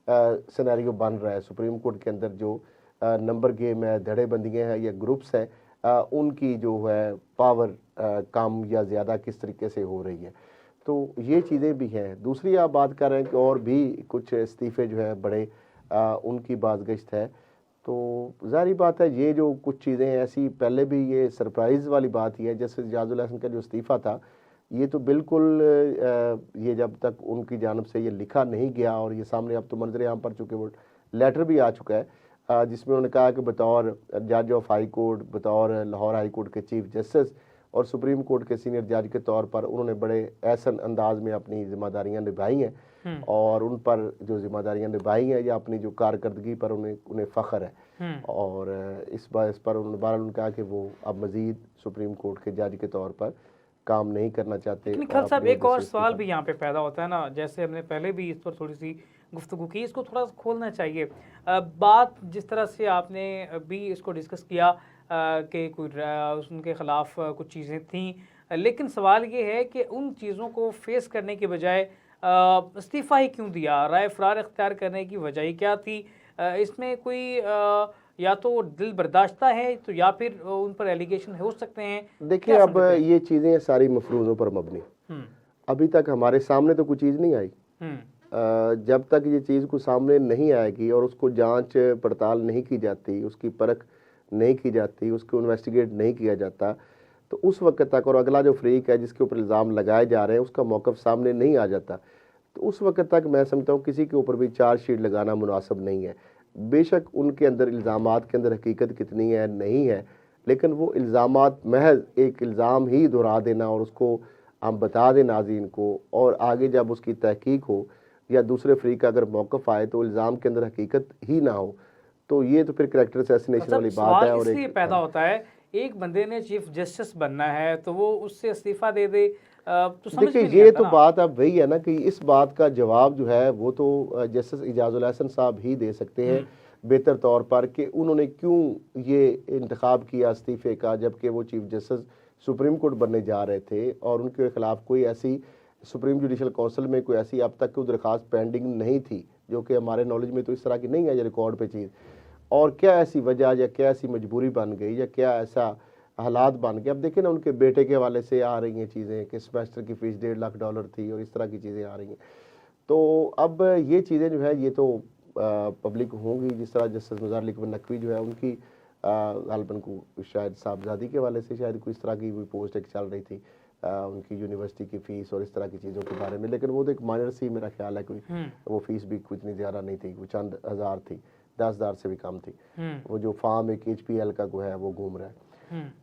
सिनेरियो बन रहा है। सुप्रीम कोर्ट के अंदर जो नंबर गेम है, धड़ेबंदियाँ हैं या ग्रुप्स हैं, उनकी जो है पावर कम या ज़्यादा किस तरीके से हो रही है, तो ये चीज़ें भी हैं। दूसरी आप बात कर रहे हैं कि और भी कुछ इस्तीफ़े जो है बड़े उनकी बाज़गश्त है, तो ज़ाहिर बात है ये जो कुछ चीज़ें हैं ऐसी पहले भी ये सरप्राइज़ वाली बात ही है। जैसे इजाज़ुल हसन का जो इस्तीफ़ा था ये तो बिल्कुल ये जब तक उनकी जानब से ये लिखा नहीं गया, और ये सामने अब तो मंजर आम पर चुके, वो लेटर भी आ चुका है जिसमें उन्होंने कहा कि बतौर जज ऑफ हाई कोर्ट, बतौर लाहौर हाई कोर्ट के चीफ जस्टिस और सुप्रीम कोर्ट के सीनियर जज के तौर पर उन्होंने बड़े ऐसन अंदाज में अपनी जिम्मेदारियां निभाई हैं, और उन पर जो जिम्मेदारियां निभाई हैं या अपनी जो कारकर्दगी पर उन्हें फ़ख्र है। और इस पर उन्होंने कहा कि वो अब मज़ीद सुप्रीम कोर्ट के जज के तौर पर काम नहीं करना चाहते। लेकिन खल साहब एक और सवाल भी यहाँ पे पैदा होता है ना, जैसे हमने पहले भी इस पर थोड़ी सी गुफ्तगू की, इसको थोड़ा खोलना चाहिए। बात जिस तरह से आपने भी इसको डिस्कस किया कि कोई उनके ख़िलाफ़ कुछ चीज़ें थीं, लेकिन सवाल ये है कि उन चीज़ों को फेस करने के बजाय इस्तीफ़ा ही क्यों दिया? राय फ़रार इख्तियार करने की वजह क्या थी? इसमें कोई या तो दिल बर्दाश्ता है तो या फिर उन पर एलिगेशन हो सकते हैं। देखिए अब ये चीज़ें सारी मफरूज़ों पर मबनी, अभी तक हमारे सामने तो कोई चीज़ नहीं आई। जब तक ये चीज़ को सामने नहीं आएगी और उसको जांच पड़ताल नहीं की जाती, उसकी परख नहीं की जाती, उसको इन्वेस्टिगेट नहीं किया जाता, तो उस वक्त तक, और अगला जो फ्रीक है जिसके ऊपर इल्ज़ाम लगाए जा रहे हैं उसका मौक़िफ़ सामने नहीं आ जाता, तो उस वक्त तक मैं समझता हूँ किसी के ऊपर भी चार्जशीट लगाना मुनासिब नहीं है। बेशक उनके अंदर इल्ज़ामात के अंदर हकीकत कितनी है नहीं है, लेकिन वो इल्ज़ामात महज एक इल्ज़ाम ही दोहरा देना और उसको हम बता दें नाज़रीन को, और आगे जब उसकी तहकीक हो या दूसरे फ्रीक का अगर मौक़िफ़ आए तो इल्ज़ाम के अंदर हकीकत ही ना हो, तो ये तो फिर करैक्टर असैसिनेशन वाली बात है। और इसलिए पैदा होता है, एक बंदे ने चीफ जस्टिस बनना है तो वो उससे इस्तीफ़ा दे दे, तो समझ देखिए में नहीं ये आता तो ना। बात अब वही है ना कि इस बात का जवाब जो है वो तो जस्टिस इजाज़ुल हसन साहब ही दे सकते हैं बेहतर तौर पर, कि उन्होंने क्यों ये इंतखाब किया इस्तीफ़े का, जबकि वो चीफ जस्टिस सुप्रीम कोर्ट बनने जा रहे थे और उनके खिलाफ कोई ऐसी सुप्रीम जुडिशल काउंसिल में कोई ऐसी अब तक कोई दरख्वास्त पेंडिंग नहीं थी, जो कि हमारे नॉलेज में तो इस तरह की नहीं है ये रिकॉर्ड पे चीज़। और क्या ऐसी वजह या क्या ऐसी मजबूरी बन गई या क्या ऐसा हालात बन गए? अब देखिए ना, उनके बेटे के हवाले से आ रही हैं चीज़ें कि सेमेस्टर की फ़ीस $1.5 लाख थी और इस तरह की चीज़ें आ रही हैं। तो अब ये चीज़ें जो है ये तो पब्लिक होंगी, जिस तरह जस्टिस मुज़ाहिर अली नकवी जो है उनकी गालिबन को शायद साहबजादी के हवाले से शायद कोई इस तरह की कोई पोस्ट एक चल रही थी उनकी यूनिवर्सिटी की फ़ीस और इस तरह की चीज़ों के बारे में, लेकिन वो तो एक माइनर सी मेरा ख्याल है, कोई वो फ़ीस भी कुछ इतनी ज़्यादा नहीं थी, वो चंद हज़ार थी, 10,000 से भी कम थी। वो जो फार्म एक HPL का जो है वो घूम रहा है।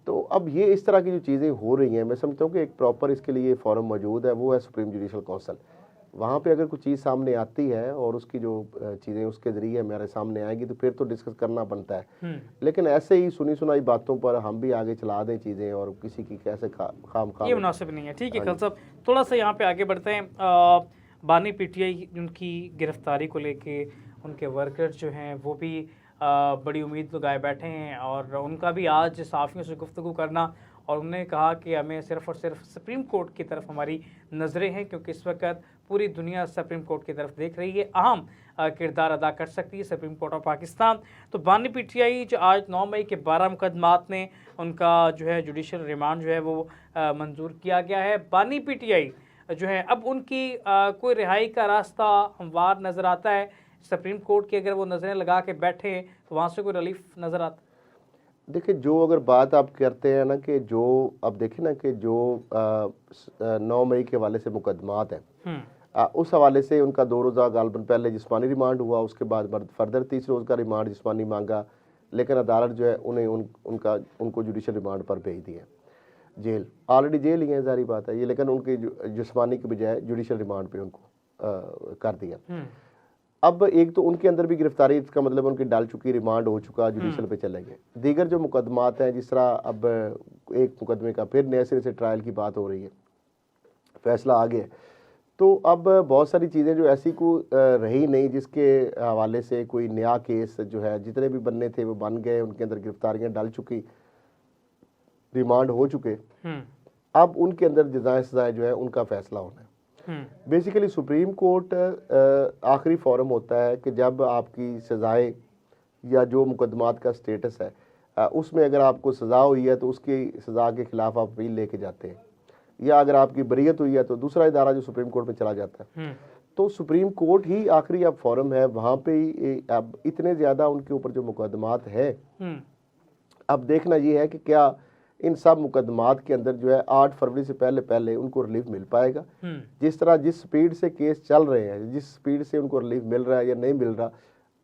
तो अब ये इस तरह की जो चीज़ें हो रही हैं, मैं समझता हूँ कि एक प्रॉपर इसके लिए फोरम मौजूद है, वो है सुप्रीम जुडिशल काउंसिल। वहाँ पे अगर कोई चीज़ सामने आती है और उसकी जो चीज़ें उसके ज़रिए हमारे सामने आएगी तो फिर तो डिस्कस करना बनता है, लेकिन ऐसे ही सुनी सुनाई बातों पर हम भी आगे चला दें चीज़ें और किसी की कैसे खाम ये मुनासिब नहीं है। ठीक है खल साहब, थोड़ा सा यहाँ पे आगे बढ़ते हैं। बानी PTI उनकी गिरफ्तारी को लेके उनके वर्कर्स जो हैं वो भी बड़ी उम्मीद लगाए बैठे हैं, और उनका भी आज सहाफ़ियों से गुफ्तगू करना, और उन्होंने कहा कि हमें सिर्फ़ और सिर्फ सुप्रीम कोर्ट की तरफ हमारी नज़रें हैं, क्योंकि इस वक्त पूरी दुनिया सुप्रीम कोर्ट की तरफ देख रही है, अहम किरदार अदा कर सकती है सुप्रीम कोर्ट ऑफ पाकिस्तान। तो बानी PTI जो आज 9 मई के 12 मुकदमात में उनका जो है जुडिशल रिमांड जो है वो मंजूर किया गया है। बानी PTI जो है अब उनकी कोई रिहाई का रास्ता हमवार नज़र आता है? सुप्रीम कोर्ट की अगर वो नज़रें लगा के बैठे तो वहाँ से कोई रिलीफ नज़र आता? देखिए, जो अगर बात आप करते हैं ना कि जो अब देखिए ना कि जो 9 मई के हवाले से मुकदमात हैं, उस हवाले से उनका 2 रोज़ा गालबन पहले जिस्मानी रिमांड हुआ, उसके बाद फर्दर 30 रोज़ का रिमांड जिस्मानी मांगा, लेकिन अदालत जो है उन्हें उनको जुडिशल रिमांड पर भेज दिया जेल। ऑलरेडी जेल ही है, जारी बात है ये, लेकिन उनकी जिस्मानी के बजाय जुडिशल रिमांड पे उनको कर दिया। अब एक तो उनके अंदर भी गिरफ्तारी, इसका मतलब उनकी डाल चुकी, रिमांड हो चुका, जुडिशल पे चले गए। दीगर जो मुकदमात हैं, जिस तरह अब एक मुकदमे का फिर नए सिरे से ट्रायल की बात हो रही है, फैसला आ गया, तो अब बहुत सारी चीज़ें जो ऐसी को रही नहीं जिसके हवाले से कोई नया केस जो है, जितने भी बनने थे वो बन गए, उनके अंदर गिरफ्तारियाँ डल चुकी, रिमांड हो चुके। अब उनके अंदर जज़ाएं सज़ाएं जो है उनका फैसला होना है। बेसिकली सुप्रीम कोर्ट आखिरी फोरम होता है कि जब आपकी सज़ाएं या जो मुकदमात का स्टेटस है उसमें अगर आपको सज़ा हुई है तो उसकी सज़ा के ख़िलाफ़ आप अपील लेके जाते हैं, या अगर आपकी बरीयत हुई है तो दूसरा इदारा जो सुप्रीम कोर्ट में चला जाता है। तो सुप्रीम कोर्ट ही आखिरी अब फोरम है, वहाँ पे ही अब इतने ज़्यादा उनके ऊपर जो मुकदमात है, अब देखना ये है कि क्या इन सब मुकदमात के अंदर जो है 8 फरवरी से पहले पहले उनको रिलीफ मिल पाएगा। जिस तरह जिस स्पीड से केस चल रहे हैं, जिस स्पीड से उनको रिलीफ मिल रहा है या नहीं मिल रहा,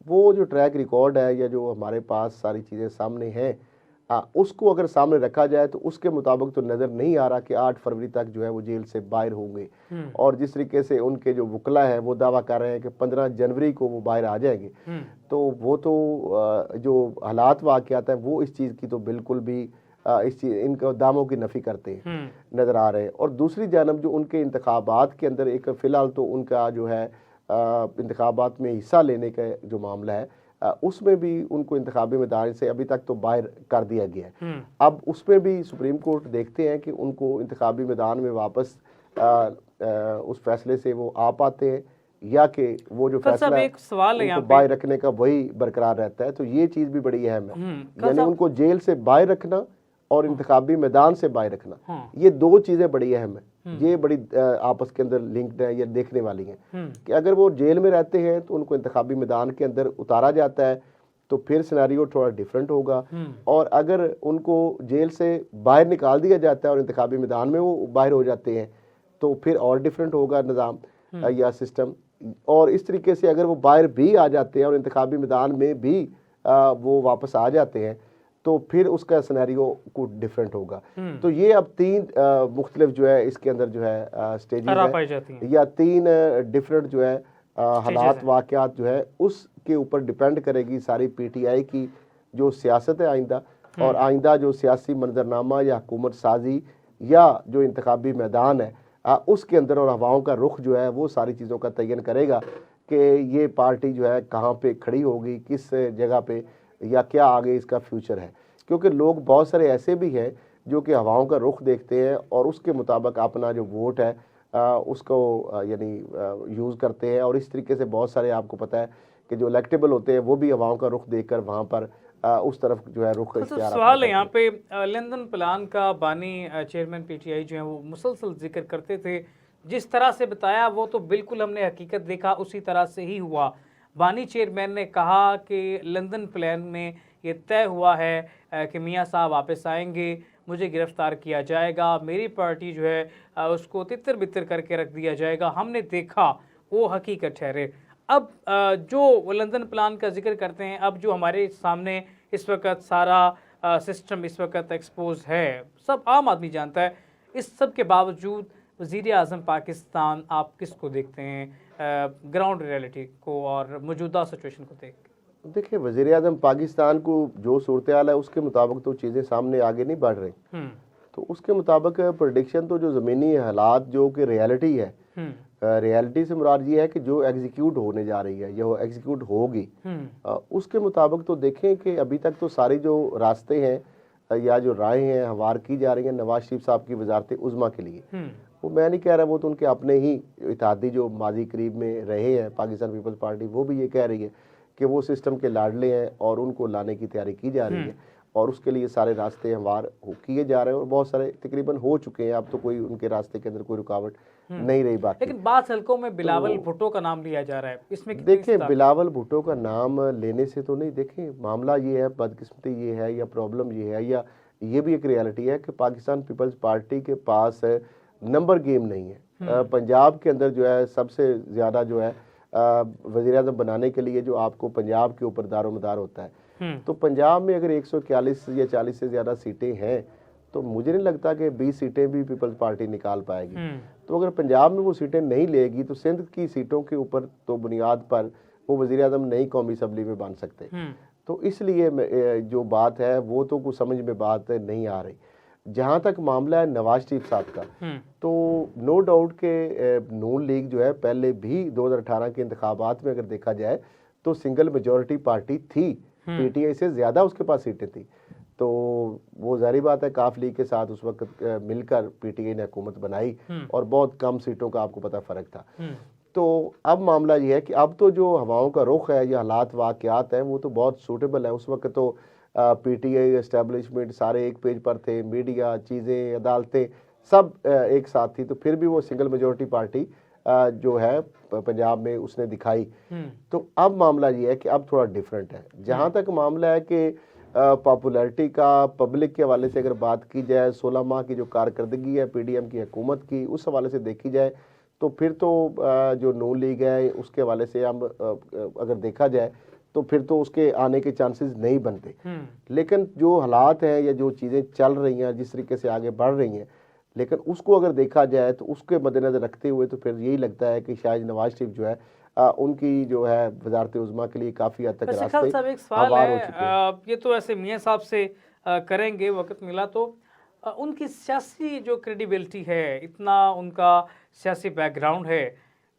वो जो ट्रैक रिकॉर्ड है या जो हमारे पास सारी चीज़ें सामने हैं, उसको अगर सामने रखा जाए तो उसके मुताबिक तो नज़र नहीं आ रहा कि 8 फरवरी तक जो है वो जेल से बाहर होंगे। और जिस तरीके से उनके जो वकला है वो दावा कर रहे हैं कि 15 जनवरी को वो बाहर आ जाएंगे, तो वो तो जो हालात वाक़यात हैं वो इस चीज़ की तो बिल्कुल भी इस चीज़ इनके दामों की नफ़ी करते हैं नज़र आ रहे हैं। और दूसरी जानब जो उनके इंतखाबात के अंदर एक फ़िलहाल तो उनका जो है इंतखाबात में हिस्सा लेने का जो मामला है, उसमें भी उनको इंतखाबी मैदान से अभी तक तो बाहर कर दिया गया है। अब उसमें भी सुप्रीम कोर्ट देखते हैं कि उनको इंतखाबी मैदान में वापस उस फैसले से वो आ पाते हैं या कि वो जो फैसला एक सवाल है उनको बाहर रखने का वही बरकरार रहता है। तो ये चीज़ भी बड़ी अहम है, यानी उनको जेल से बाहर रखना और इंतखाबी मैदान से बाहर रखना, ये दो चीज़ें बड़ी अहम है। ये बड़ी आपस के अंदर लिंक्ड है, ये देखने वाली हैं कि अगर वो जेल में रहते हैं तो उनको इंतखाबी मैदान के अंदर उतारा जाता है तो फिर सिनेरियो थोड़ा डिफरेंट होगा, और अगर उनको जेल से बाहर निकाल दिया जाता है और इंतखाबी मैदान में वो बाहर हो जाते हैं तो फिर और डिफरेंट होगा निज़ाम या सिस्टम। और इस तरीके से अगर वो बाहर भी आ जाते हैं और इंतखाबी मैदान में भी वो वापस आ जाते हैं तो फिर उसका सिनेरियो कुछ डिफरेंट होगा। तो ये अब 3 मुख्तलिफ जो है इसके अंदर जो है स्टेजेस है या 3 डिफरेंट जो है हालात वाक़यात जो है उसके ऊपर डिपेंड करेगी सारी PTI की जो सियासत है आइंदा, और आइंदा जो सियासी मंजरनामा या हुकूमत साजी या जो इंतखाबी मैदान है उसके अंदर और हवाओं का रुख जो है वो सारी चीज़ों का तयन करेगा कि ये पार्टी जो है कहाँ पे खड़ी होगी, किस जगह पे, या क्या आगे इसका फ्यूचर है। क्योंकि लोग बहुत सारे ऐसे भी हैं जो कि हवाओं का रुख देखते हैं और उसके मुताबिक अपना जो वोट है उसको यानी यूज़ करते हैं, और इस तरीके से बहुत सारे आपको पता है कि जो इलेक्टेबल होते हैं वो भी हवाओं का रुख देखकर वहाँ पर उस तरफ जो है रुख इख्तियार। सवाल है यहाँ पे लंदन प्लान का बानी चेयरमैन PTI जो है वो मुसलसल जिक्र करते थे, जिस तरह से बताया वो तो बिल्कुल हमने हकीकत देखा उसी तरह से ही हुआ। बानी चेयरमैन ने कहा कि लंदन प्लान में ये तय हुआ है कि मियाँ साहब वापस आएंगे, मुझे गिरफ्तार किया जाएगा, मेरी पार्टी जो है उसको तितर बितर करके रख दिया जाएगा। हमने देखा वो हकीकत ठहरे। अब जो लंदन प्लान का जिक्र करते हैं, अब जो हमारे सामने इस वक्त सारा सिस्टम इस वक्त एक्सपोज है, सब आम आदमी जानता है, इस सब के बावजूद वज़ीर आज़म पाकिस्तान आप किसको देखते हैं ग्राउंड रियलिटी को और मौजूदा सिचुएशन को देख? देखिए, वज़ीर आज़म पाकिस्तान को जो सूरत हाल है उसके मुताबिक तो चीज़ें सामने आगे नहीं बढ़ रही, तो उसके मुताबिक प्रेडिक्शन तो जो ज़मीनी हालात जो कि रियलिटी है, रियलिटी से मुराद ये है कि जो एग्जीक्यूट होने जा रही है या वो एग्जीक्यूट होगी, उसके मुताबिक तो देखें कि अभी तक तो सारी जो रास्ते हैं या जो राहें हैं हवार की जा रही हैं नवाज शरीफ साहब की वजारत उज़्मा के लिए। वो मैं नहीं कह रहा, वो तो उनके अपने ही इत्तेहादी जो माजी करीब में रहे हैं पाकिस्तान पीपल्स पार्टी, वो भी ये कह रही है कि वो सिस्टम के लाडले हैं और उनको लाने की तैयारी की जा रही है, और उसके लिए सारे रास्ते हमवार किए जा रहे हैं और बहुत सारे तकरीबन हो चुके हैं। अब तो कोई उनके रास्ते के अंदर कोई रुकावट नहीं रही बाकी। लेकिन बाद हलकों में बिलावल भुट्टो का नाम लिया जा रहा है, इसमें देखिए बिलावल भुट्टो का नाम लेने से तो नहीं, देखिए मामला ये है, बदकिस्मती ये है या प्रॉब्लम ये है या ये भी एक रियलिटी है कि पाकिस्तान पीपल्स पार्टी के पास नंबर गेम नहीं है। पंजाब के अंदर जो है सबसे ज़्यादा जो है वज़ीर आज़म बनाने के लिए जो आपको पंजाब के ऊपर दारोमदार होता है, तो पंजाब में अगर 141 या 40 से ज़्यादा सीटें हैं तो मुझे नहीं लगता कि 20 सीटें भी पीपल्स पार्टी निकाल पाएगी। तो अगर पंजाब में वो सीटें नहीं लेगी तो सिंध की सीटों के ऊपर तो बुनियाद पर वो वज़ीर आज़म नई कौमी असम्बली में बन सकते। तो इसलिए जो बात है वो तो कुछ समझ में बात नहीं आ रही। जहाँ तक मामला है नवाज शरीफ साहब का, तो नो डाउट के नून लीग जो है पहले भी 2018 के इंतखाबात में अगर देखा जाए तो सिंगल मेजॉरिटी पार्टी थी, PTI से ज़्यादा उसके पास सीटें थी। तो वो जारी बात है काफ लीग के साथ उस वक्त मिलकर PTI ने हुकूमत बनाई और बहुत कम सीटों का आपको पता फ़र्क था। तो अब मामला ये है कि अब तो जो हवाओं का रुख है या हालात वाक़यात हैं वो तो बहुत सूटेबल है। उस वक्त तो PTI एस्टेब्लिशमेंट सारे एक पेज पर थे, मीडिया, चीज़ें, अदालतें सब एक साथ थी, तो फिर भी वो सिंगल मेजॉरिटी पार्टी जो है पंजाब में उसने दिखाई। तो अब मामला ये है कि अब थोड़ा डिफरेंट है। जहाँ तक मामला है कि पॉपुलैरिटी का पब्लिक के हवाले से अगर बात की जाए, 16 माह की जो कारकर्दगी है पीडीएम की हुकूमत की, उस हवाले से देखी जाए तो फिर तो जो नून लीग है उसके हवाले से हम अगर देखा जाए तो फिर तो उसके आने के चांसेस नहीं बनते। लेकिन जो हालात हैं या जो चीज़ें चल रही हैं, जिस तरीके से आगे बढ़ रही हैं, लेकिन उसको अगर देखा जाए तो उसके मद्देनज़र रखते हुए तो फिर यही लगता है कि शायद नवाज शरीफ जो है उनकी जो है वजारत उज़्मा के लिए काफ़ी हद तक वैसे रास्ते खान साहब एक सवाल हमवार हो है, चुके हैं। ये तो ऐसे मियाँ साहब से करेंगे वक्त मिला तो, उनकी सियासी जो क्रेडिबिलिटी है, इतना उनका सियासी बैकग्राउंड है,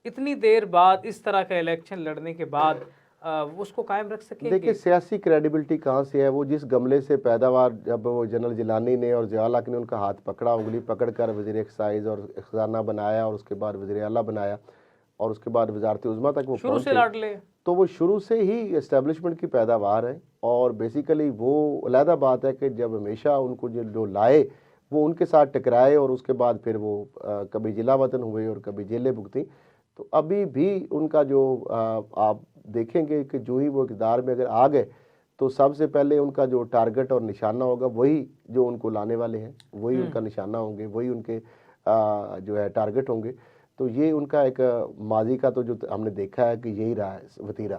इतनी देर बाद इस तरह का इलेक्शन लड़ने के बाद उसको कायम रख देखिए सकेंगे? सियासी क्रेडिबिलिटी कहाँ से है, वो जिस गमले से पैदावार, जब वो जनरल जिलानी ने और ज़िया हक ने उनका हाथ पकड़ा, उंगली पकड़ कर वज़ीर एक्साइज़ और खजाना बनाया और उसके बाद वज़ीर आला बनाया और उसके बाद वजारत उज़्मा तक वो शुरू से पहुंचे, लाडले। तो वो शुरू से ही इस्टेब्लिशमेंट की पैदावार है। और बेसिकली वो अलहदा बात है कि जब हमेशा उनको जो लाए वो उनके साथ टकराए और उसके बाद फिर वो कभी जिला वतन हुए और कभी जेलें भुगती। तो अभी भी उनका जो आप देखेंगे कि जो ही वो इक़्तिदार में अगर आ गए तो सबसे पहले उनका जो टारगेट और निशाना होगा वही जो उनको लाने वाले हैं, वही उनका निशाना होंगे, वही उनके जो है टारगेट होंगे। तो ये उनका एक माजी का तो जो हमने देखा है कि यही रहा है वतीरा।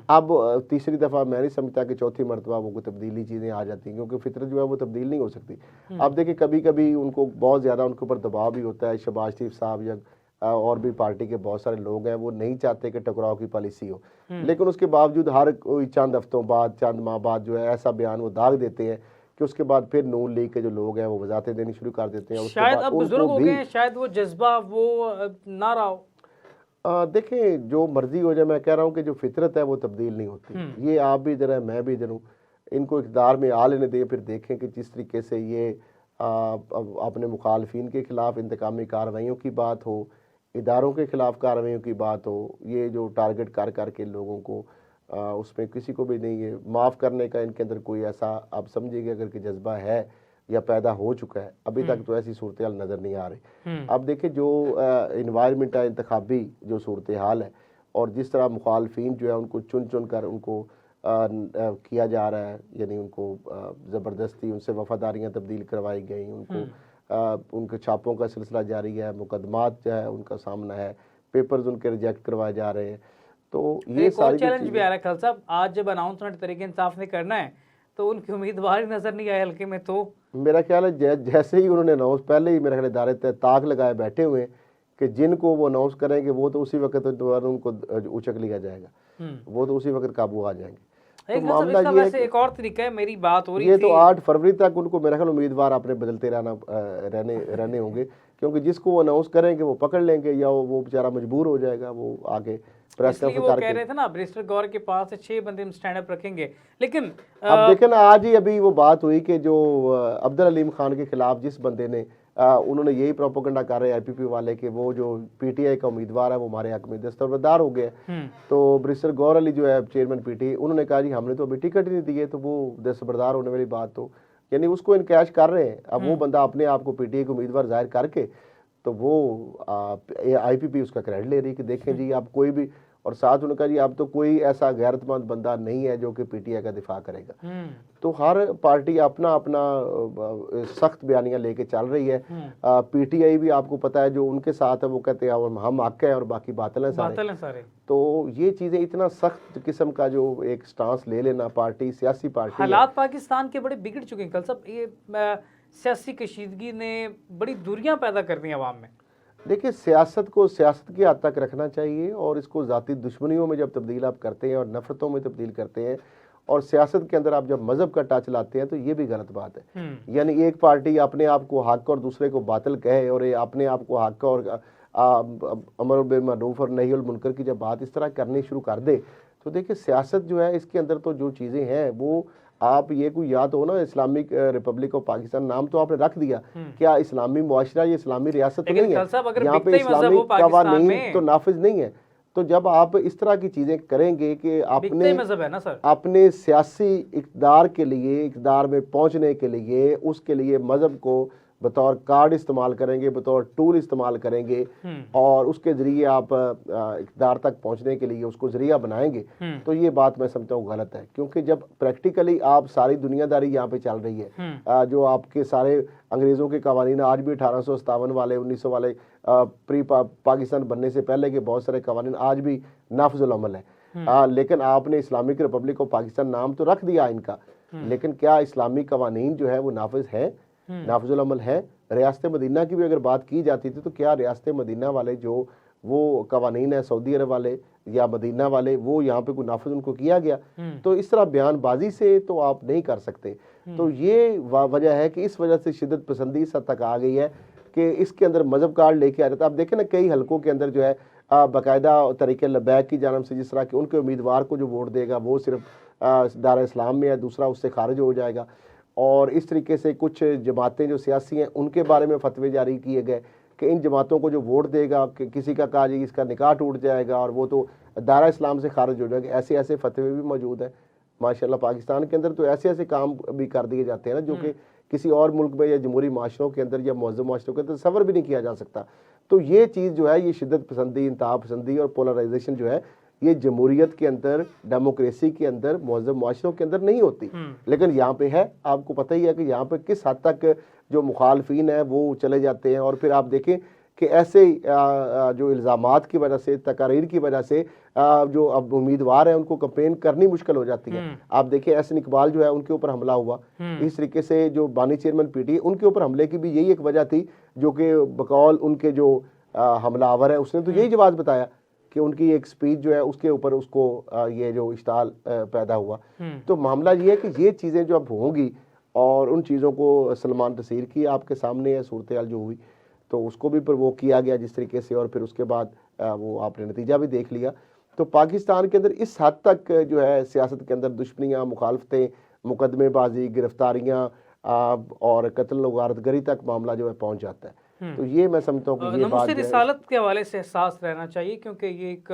अब तीसरी दफ़ा मैं नहीं समझता कि चौथी मरतबा वो कोई तब्दीली चीज़ें आ जाती हैं, क्योंकि फितरत जो है वो तब्दील नहीं हो सकती। अब देखिए कभी कभी उनको बहुत ज़्यादा उनके ऊपर दबाव भी होता है, शहबाज शरीफ साहब या और भी पार्टी के बहुत सारे लोग हैं, वो नहीं चाहते कि टकराव की पॉलिसी हो, लेकिन उसके बावजूद हर कोई चंद हफ्तों बाद, चंद माह बाद जो है ऐसा बयान वो दाग देते हैं कि उसके बाद फिर नून लीग के जो लोग हैं वो वजाहतें देनी शुरू कर देते हैं। उसके शायद बाद अब उनको बुजुर्ग हो भी गए हैं, शायद वो जज्बा वो ना रहा हो। देखें जो मर्जी हो जाए, मैं कह रहा हूँ कि जो फितरत है वो तब्दील नहीं होती। ये आप भी इधर है, मैं भी इधर हूँ, इनको इक़्तिदार में आ लेने दें, फिर देखें कि जिस तरीके से ये अपने मुखालफिन के ख़िलाफ़ इंतकामी कार्रवाइयों की बात हो, इदारों के ख़िलाफ़ कार्रवाइयों की बात हो, ये जो टारगेट कर कर के लोगों को उसमें किसी को भी नहीं है माफ़ करने का इनके अंदर कोई ऐसा आप समझिएगा अगर कि जज्बा है या पैदा हो चुका है, अभी तक तो ऐसी सूरत हाल नज़र नहीं आ रही। अब देखिए जो इन्वायरमेंट है, इंतखाबी जो सूरत हाल है और जिस तरह मुखालफिन जो है उनको चुन चुन कर उनको किया जा रहा है, यानी उनको ज़बरदस्ती उनसे वफादारियाँ तब्दील करवाई गई, उनको उनके छापों का सिलसिला जारी है, मुकदमात जो है उनका सामना है, पेपर्स उनके रिजेक्ट करवाए जा रहे हैं। तो ये एक और सारी चैलेंज भी आ रहा है खान साहब, आज जब अनाउंसमेंट तरीके इंसाफ ने करना है तो उनकी उम्मीदवार ही नजर नहीं आए हल्के में। तो मेरा ख्याल है जैसे ही उन्होंने अनाउंस, पहले ही मेरे ख्याल इदारे ताक लगाए बैठे हुए हैं कि जिनको वो अनाउंस करेंगे वो तो उसी वक्त दोबारा उनको उचक लिया जाएगा, वो तो उसी वक्त काबू आ जाएंगे। तो एक मामला इसका ये है वैसे एक और तरीका है, मेरी बात हो रही ये थी तो 8 फरवरी तक उनको मेरा ख्याल उम्मीदवार अपने बदलते रहने होंगे, क्योंकि जिसको वो अनाउंस करेंगे वो पकड़ लेंगे या वो बेचारा मजबूर हो जाएगा, वो आगे प्रेस इसलिए कॉन्फ्रेंस वो कह करके। रहे थे ना बैरिस्टर गौर के 5 से 6 बंदे हम स्टैंड अप रखेंगे। लेकिन अब देखें ना, आज ही अभी वो बात हुई कि जो अब्दुल हलीम खान के खिलाफ जिस बंदे ने उन्होंने यही प्रोपोगंडा कर रहे हैं आईपीपी वाले कि वो जो पीटीआई का उम्मीदवार है वो हमारे हक में दस्तरदार हो गया। तो बैरिस्टर गौर अली जो है चेयरमैन पीटीआई, उन्होंने कहा जी हमने तो अभी टिकट ही नहीं दिए, तो वो दस्तबरदार होने वाली बात, तो यानी उसको इनकैश कर रहे हैं। अब वो बंदा अपने आप को पीटीआई का उम्मीदवार जाहिर करके तो वो आईपीपी उसका क्रेडिट ले रही कि देखें जी आप कोई भी, और साथ उन्होंने कहा जी अब तो कोई ऐसा गैरतमंद बंदा नहीं है जो कि पीटीआई का दिफा करेगा। तो हर पार्टी अपना अपना सख्त बयानियां लेके चल रही है। पीटीआई भी आपको पता है जो उनके साथ है वो कहते हैं हम हक है और बाकी बातिल हैं सारे। तो ये चीज़ें इतना सख्त किस्म का जो एक स्टांस ले लेना पार्टी, सियासी पार्टी, हालात पाकिस्तान के बड़े बिगड़ चुके हैं कल सब, ये सियासी कशीदगी ने बड़ी दूरियां पैदा कर दी आवाम में। देखिए सियासत को सियासत की हद तक रखना चाहिए और इसको ज़ाती दुश्मनियों में जब तब्दील आप करते हैं और नफरतों में तब्दील करते हैं और सियासत के अंदर आप जब मजहब का टच लाते हैं तो ये भी गलत बात है। यानी एक पार्टी अपने आप को हक और दूसरे को बातिल कहे और ये अपने आप को हक और अमर बिल मारूफ और नही अल मुनकर की जब बात इस तरह करनी शुरू कर दे तो देखिए सियासत जो है इसके अंदर तो जो चीज़ें हैं वो आप ये कोई याद हो ना, इस्लामिक रिपब्लिक ऑफ पाकिस्तान नाम तो आपने रख दिया, क्या इस्लामी मुआशरा ये इस्लामी रियासत तो नहीं है, यहाँ पे इस्लामी कवानीन तो नाफिज नहीं है। तो जब आप इस तरह की चीजें करेंगे कि अपने सियासी इक़्तिदार के लिए, इक़्तिदार में पहुंचने के लिए, उसके लिए मजहब को बतौर कार्ड इस्तेमाल करेंगे, बतौर टूल इस्तेमाल करेंगे और उसके ज़रिए आप इक़्तिदार तक पहुंचने के लिए उसको ज़रिया बनाएंगे, तो ये बात मैं समझता हूँ गलत है। क्योंकि जब प्रैक्टिकली आप सारी दुनियादारी यहाँ पे चल रही है, जो आपके सारे अंग्रेज़ों के कवानीन आज भी 1857 वाले 1900 वाले पाकिस्तान बनने से पहले के बहुत सारे कवानीन आज भी नाफिजुल अमल है। लेकिन आपने इस्लामिक रिपब्लिक ऑफ पाकिस्तान नाम तो रख दिया इनका, लेकिन क्या इस्लामी कवानीन जो है वो नाफिज है, नाफिजुल अमल है? रियासत मदीना की भी अगर बात की जाती थी तो क्या रियासत मदीना वाले जो वो कवानीन है सऊदी अरब वाले या मदीना वाले, वो यहाँ पे कोई नाफिज उनको किया गया? तो इस तरह बयानबाजी से तो आप नहीं कर सकते। तो ये वजह है कि इस वजह से शिद्दत पसंदी इस हद तक आ गई है कि इसके अंदर मजहब कार्ड लेके आ जाता है। आप देखें ना, कई हलकों के अंदर जो है बाकायदा तरीके लबैक की जानब से, जिस तरह के उनके उम्मीदवार को जो वोट देगा वो सिर्फ दार इस्लाम में है, दूसरा उससे खारिज हो जाएगा। और इस तरीके से कुछ जमातें जो सियासी हैं उनके बारे में फतवे जारी किए गए कि इन जमातों को जो वोट देगा कि किसी का कहा जी इसका निकाह टूट जाएगा और वो तो दायरा इस्लाम से खारिज हो जाएगा। ऐसे ऐसे फतवे भी मौजूद हैं माशाल्लाह पाकिस्तान के अंदर। तो ऐसे ऐसे काम भी कर दिए जाते हैं ना जो कि किसी और मुल्क में या जमहूरी माशरों के अंदर या मुअज़्ज़म माशरों के अंदर तसव्वुर भी नहीं किया जा सकता। तो ये चीज़ जो है, ये शिद्दत पसंदी, इंतहा पसंदी और पोलराइजेशन जो है, ये जमहूरियत के अंदर, डेमोक्रेसी के अंदर, मुअज़्ज़म माशरों के अंदर नहीं होती, लेकिन यहाँ पे है। आपको पता ही है कि यहाँ पे किस हद तक जो मुखालफीन है वो चले जाते हैं। और फिर आप देखें कि ऐसे जो इल्ज़ामात की वजह से, तकारीर की वजह से जो अब उम्मीदवार हैं उनको कैंपेन करनी मुश्किल हो जाती है। आप देखिए एहसन इकबाल जो है उनके ऊपर हमला हुआ, इस तरीके से जो बानी चेयरमैन पीटीए उनके ऊपर हमले की भी यही एक वजह थी, जो कि बकौल उनके जो हमलावर है उसने तो यही जवाब बताया कि उनकी एक स्पीच जो है उसके ऊपर उसको ये जो इश्ताल पैदा हुआ। तो मामला ये है कि ये चीज़ें जो अब होंगी और उन चीज़ों को सलमान तसीर की आपके सामने है सूरत हाल जो हुई, तो उसको भी प्रवोक किया गया जिस तरीके से, और फिर उसके बाद वो आपने नतीजा भी देख लिया। तो पाकिस्तान के अंदर इस हद तक जो है सियासत के अंदर दुश्मनियाँ, मुखालफतें, मुकदमेबाजी, गिरफ्तारियाँ और कत्ल गारतगरी तक मामला जो है पहुँच जाता है। तो ये मैं समझता हूँ कि ये बात नमूसे रिसालत के हवाले से एहसास रहना चाहिए, क्योंकि ये एक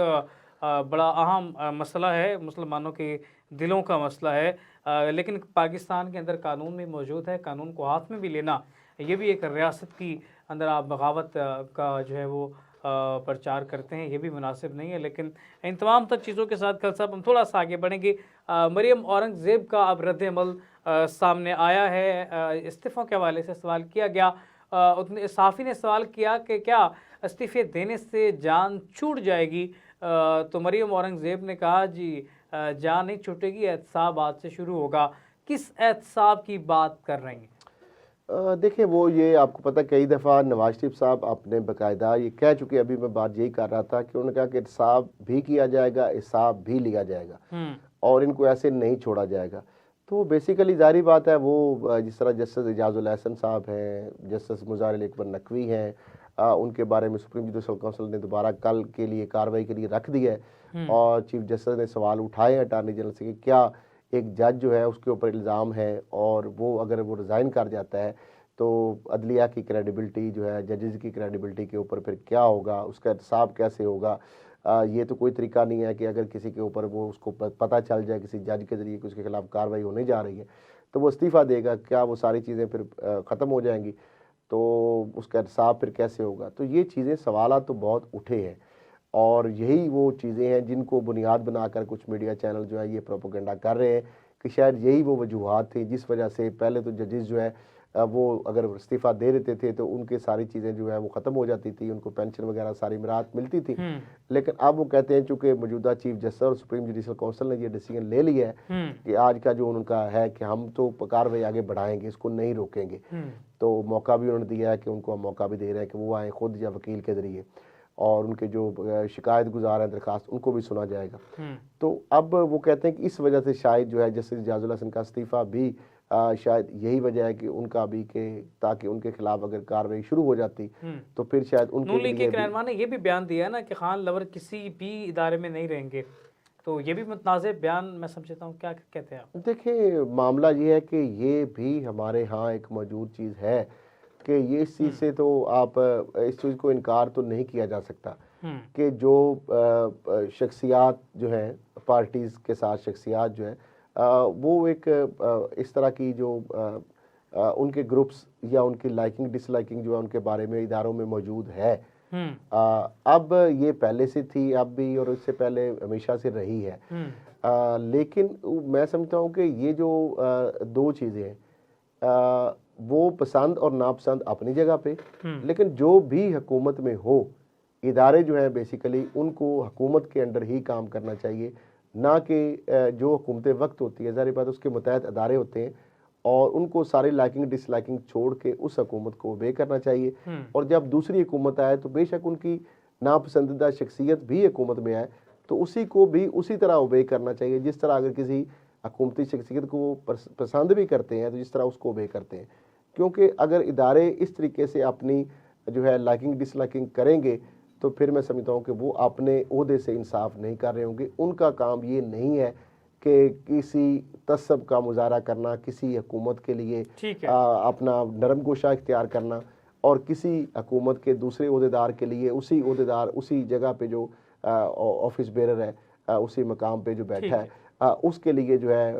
बड़ा अहम मसला है, मुसलमानों के दिलों का मसला है। लेकिन पाकिस्तान के अंदर कानून भी मौजूद है, कानून को हाथ में भी लेना, ये भी एक रियासत की अंदर आप बगावत का जो है वो प्रचार करते हैं, ये भी मुनासिब नहीं है। लेकिन इन तमाम तर चीज़ों के साथ कल साहब हम थोड़ा सा आगे बढ़ेंगे। मरियम औरंगज़ेब का अब रद्द-ए-अमल सामने आया है। इस्तीफ़ों के हवाले से सवाल किया गया, उतने सहाफ़ी ने सवाल किया कि क्या इस्तीफ़े देने से जान छूट जाएगी? तो मरियम औरंगज़ेब ने कहा जी जान नहीं छूटेगी, एहतसाब आज से शुरू होगा। किस एहतसाब की बात कर रही हैं? देखिए वो ये आपको पता, कई दफ़ा नवाज शरीफ साहब आपने बाकायदा ये कह चुके, अभी मैं बात यही कर रहा था कि उन्होंने कहा कि एहतसाब भी किया जाएगा, हिसाब भी लिया जाएगा और इनको ऐसे नहीं छोड़ा जाएगा। तो बेसिकली जारी बात है, वो जिस तरह जस्टिस इजाज़ुल एहसन साहब हैं, जस्टिस मुज़ाहिर अकबर नकवी हैं, उनके बारे में सुप्रीम जुडिशल काउंसिल ने दोबारा कल के लिए कार्रवाई के लिए रख दिया है और चीफ जस्टिस ने सवाल उठाए अटार्नी जनरल से कि क्या एक जज जो है उसके ऊपर इल्ज़ाम है और वो अगर वो रिज़ाइन कर जाता है तो अदलिया की क्रेडिबिलिटी जो है, जजेस की क्रेडिबिलिटी के ऊपर फिर क्या होगा, उसका हिसाब कैसे होगा? ये तो कोई तरीका नहीं है कि अगर किसी के ऊपर वो उसको पता चल जाए किसी जज के ज़रिए कि उसके खिलाफ कार्रवाई होने जा रही है तो वो इस्तीफ़ा देगा, क्या वो सारी चीज़ें फिर ख़त्म हो जाएंगी? तो उसका हिसाब फिर कैसे होगा? तो ये चीज़ें, सवाल तो बहुत उठे हैं और यही वो चीज़ें हैं जिनको बुनियाद बनाकर कुछ मीडिया चैनल जो है ये प्रोपोगंडा कर रहे हैं कि शायद यही वो वजूहात थी जिस वजह से पहले तो जजेस जो है वो अगर इस्तीफ़ा दे देते थे तो उनके सारी चीज़ें जो है वो ख़त्म हो जाती थी, उनको पेंशन वगैरह सारी मिरात मिलती थी। लेकिन अब वो कहते हैं चूँकि मौजूदा चीफ जस्टिस और सुप्रीम जुडिशल काउंसिल ने ये डिसीजन ले लिया है कि आज का जो उनका है कि हम तो कार्रवाई आगे बढ़ाएंगे, इसको नहीं रोकेंगे। तो मौका भी उन्होंने दिया है कि उनको हम मौका भी दे रहे हैं कि वो आएँ खुद या वकील के ज़रिए और उनके जो शिकायत गुजार हैं दरखास्त उनको भी सुना जाएगा। तो अब वो कहते हैं कि इस वजह से शायद जो है जस्टिस इजाज़ुल हसन का इस्तीफ़ा भी शायद यही वजह है कि उनका भी के ताकि उनके खिलाफ अगर कार्रवाई शुरू हो जाती तो फिर शायद उनके नून लीग के लिए रहनुमा ने ये भी बयान दिया ना कि खान लवर किसी भी इदारे में नहीं रहेंगे, तो ये भी मुतनाज़िब बयान मैं समझता हूँ। क्या कहते हैं आप? देखिए मामला ये है कि ये भी हमारे यहाँ एक मौजूद चीज़ है कि ये इस चीज़ से तो आप इस चीज़ को इनकार तो नहीं किया जा सकता कि जो शख्सियात जो हैं पार्टीज़ के साथ, शख्सियात जो है वो एक इस तरह की जो उनके ग्रुप्स या उनकी लाइकिंग डिसलाइकिंग जो है उनके बारे में इदारों में मौजूद है। अब ये पहले से थी, अब भी, और इससे पहले हमेशा से रही है। लेकिन मैं समझता हूँ कि ये जो दो चीज़ें हैं, वो पसंद और नापसंद अपनी जगह पे, लेकिन जो भी हुकूमत में हो, इदारे जो हैं बेसिकली उनको हुकूमत के अंडर ही काम करना चाहिए, ना कि जो हुकूमत वक्त होती है, ज़ाहिर बात उसके मुतहद अदारे होते हैं और उनको सारी लाइकिंग डिसलाइकिंग छोड़ के उस हुकूमत को ओबे करना चाहिए। और जब दूसरी हुकूमत आए तो बेशक उनकी नापसंदीदा शख्सियत भी हुकूमत में आए तो उसी को भी उसी तरह ओबे करना चाहिए, जिस तरह अगर किसी हुकूमती शख्सियत को पसंद भी करते हैं तो जिस तरह उसको ओबे करते हैं। क्योंकि अगर इदारे इस तरीके से अपनी जो है लाइकिंग डिसलाइकिंग करेंगे तो फिर मैं समझता हूँ कि वो अपने ओहदे से इंसाफ नहीं कर रहे होंगे। उनका काम ये नहीं है कि किसी तसब का मुजाहरा करना, किसी हुकूमत के लिए अपना नरम गोशा इख्तियार करना और किसी हुकूमत के दूसरे ओहदेदार के लिए उसी ओहदेदार उसी जगह पे जो ऑफिस बेरर है, उसी मकाम पे जो बैठा है, उसके लिए जो है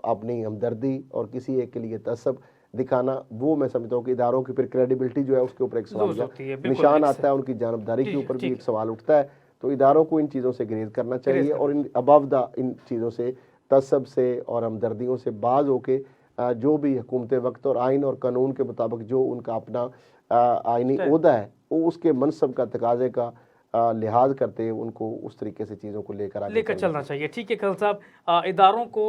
अपनी हमदर्दी और किसी एक के लिए तसब दिखाना, वो मैं समझता हूँ कि इदारों की फिर क्रेडिबिलिटी जो है उसके ऊपर एक सवाल निशान आता है, उनकी जानबदारी के ऊपर भी एक सवाल उठता है। तो इदारों को इन चीज़ों से ग्रेज करना चाहिए और इन अबव द इन चीज़ों से, तसब से और हमदर्दियों से बाज होके जो भी हुकूमत वक्त और आइन और कानून के मुताबिक जो उनका अपना आइनी ओहदा है वो उसके मनसब का तकाजे का लिहाज करते हैं, उनको उस तरीके से चीज़ों को लेकर चलना चाहिए। ठीक है खल साहब, इदारों को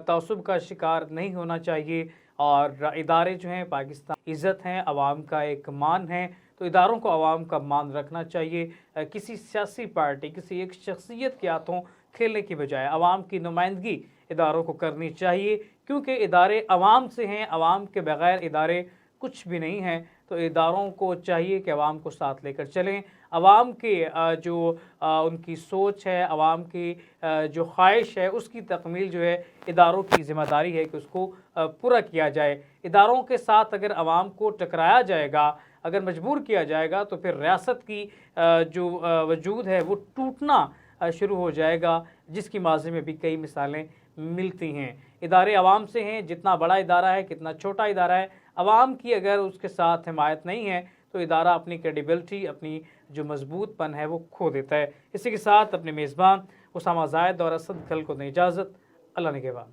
तअस्सुब का शिकार नहीं होना चाहिए और इदारे जो हैं पाकिस्तान इज़्ज़त हैं, अवाम का एक मान है, तो इदारों को अवाम का मान रखना चाहिए। किसी सियासी पार्टी, किसी एक शख्सियत के हाथों खेलने की बजाय अवाम की नुमाइंदगी इदारों को करनी चाहिए, क्योंकि इदारे अवाम से हैं, अवाम के बग़ैर इदारे कुछ भी नहीं हैं। तो इदारों को चाहिए कि अवाम को साथ लेकर चलें, अवाम के जो उनकी सोच है, अवाम की जो ख्वाहिश है, उसकी तकमील जो है इदारों की ज़िम्मेदारी है कि उसको पूरा किया जाए। इदारों के साथ अगर अवाम को टकराया जाएगा, अगर मजबूर किया जाएगा, तो फिर रियासत की जो वजूद है वो टूटना शुरू हो जाएगा, जिसकी माज़ी में भी कई मिसालें मिलती हैं। इदारे अवाम से हैं, जितना बड़ा इदारा है, कितना छोटा इदारा है, अवाम की अगर उसके साथ हिमायत नहीं है तो इदारा अपनी क्रेडिबिलिटी, अपनी जो मजबूतपन है वो खो देता है। इसी के साथ अपने मेज़बान उसामा ज़ायद और असद खल को दें इजाज़त। अल्लाह निगहबान।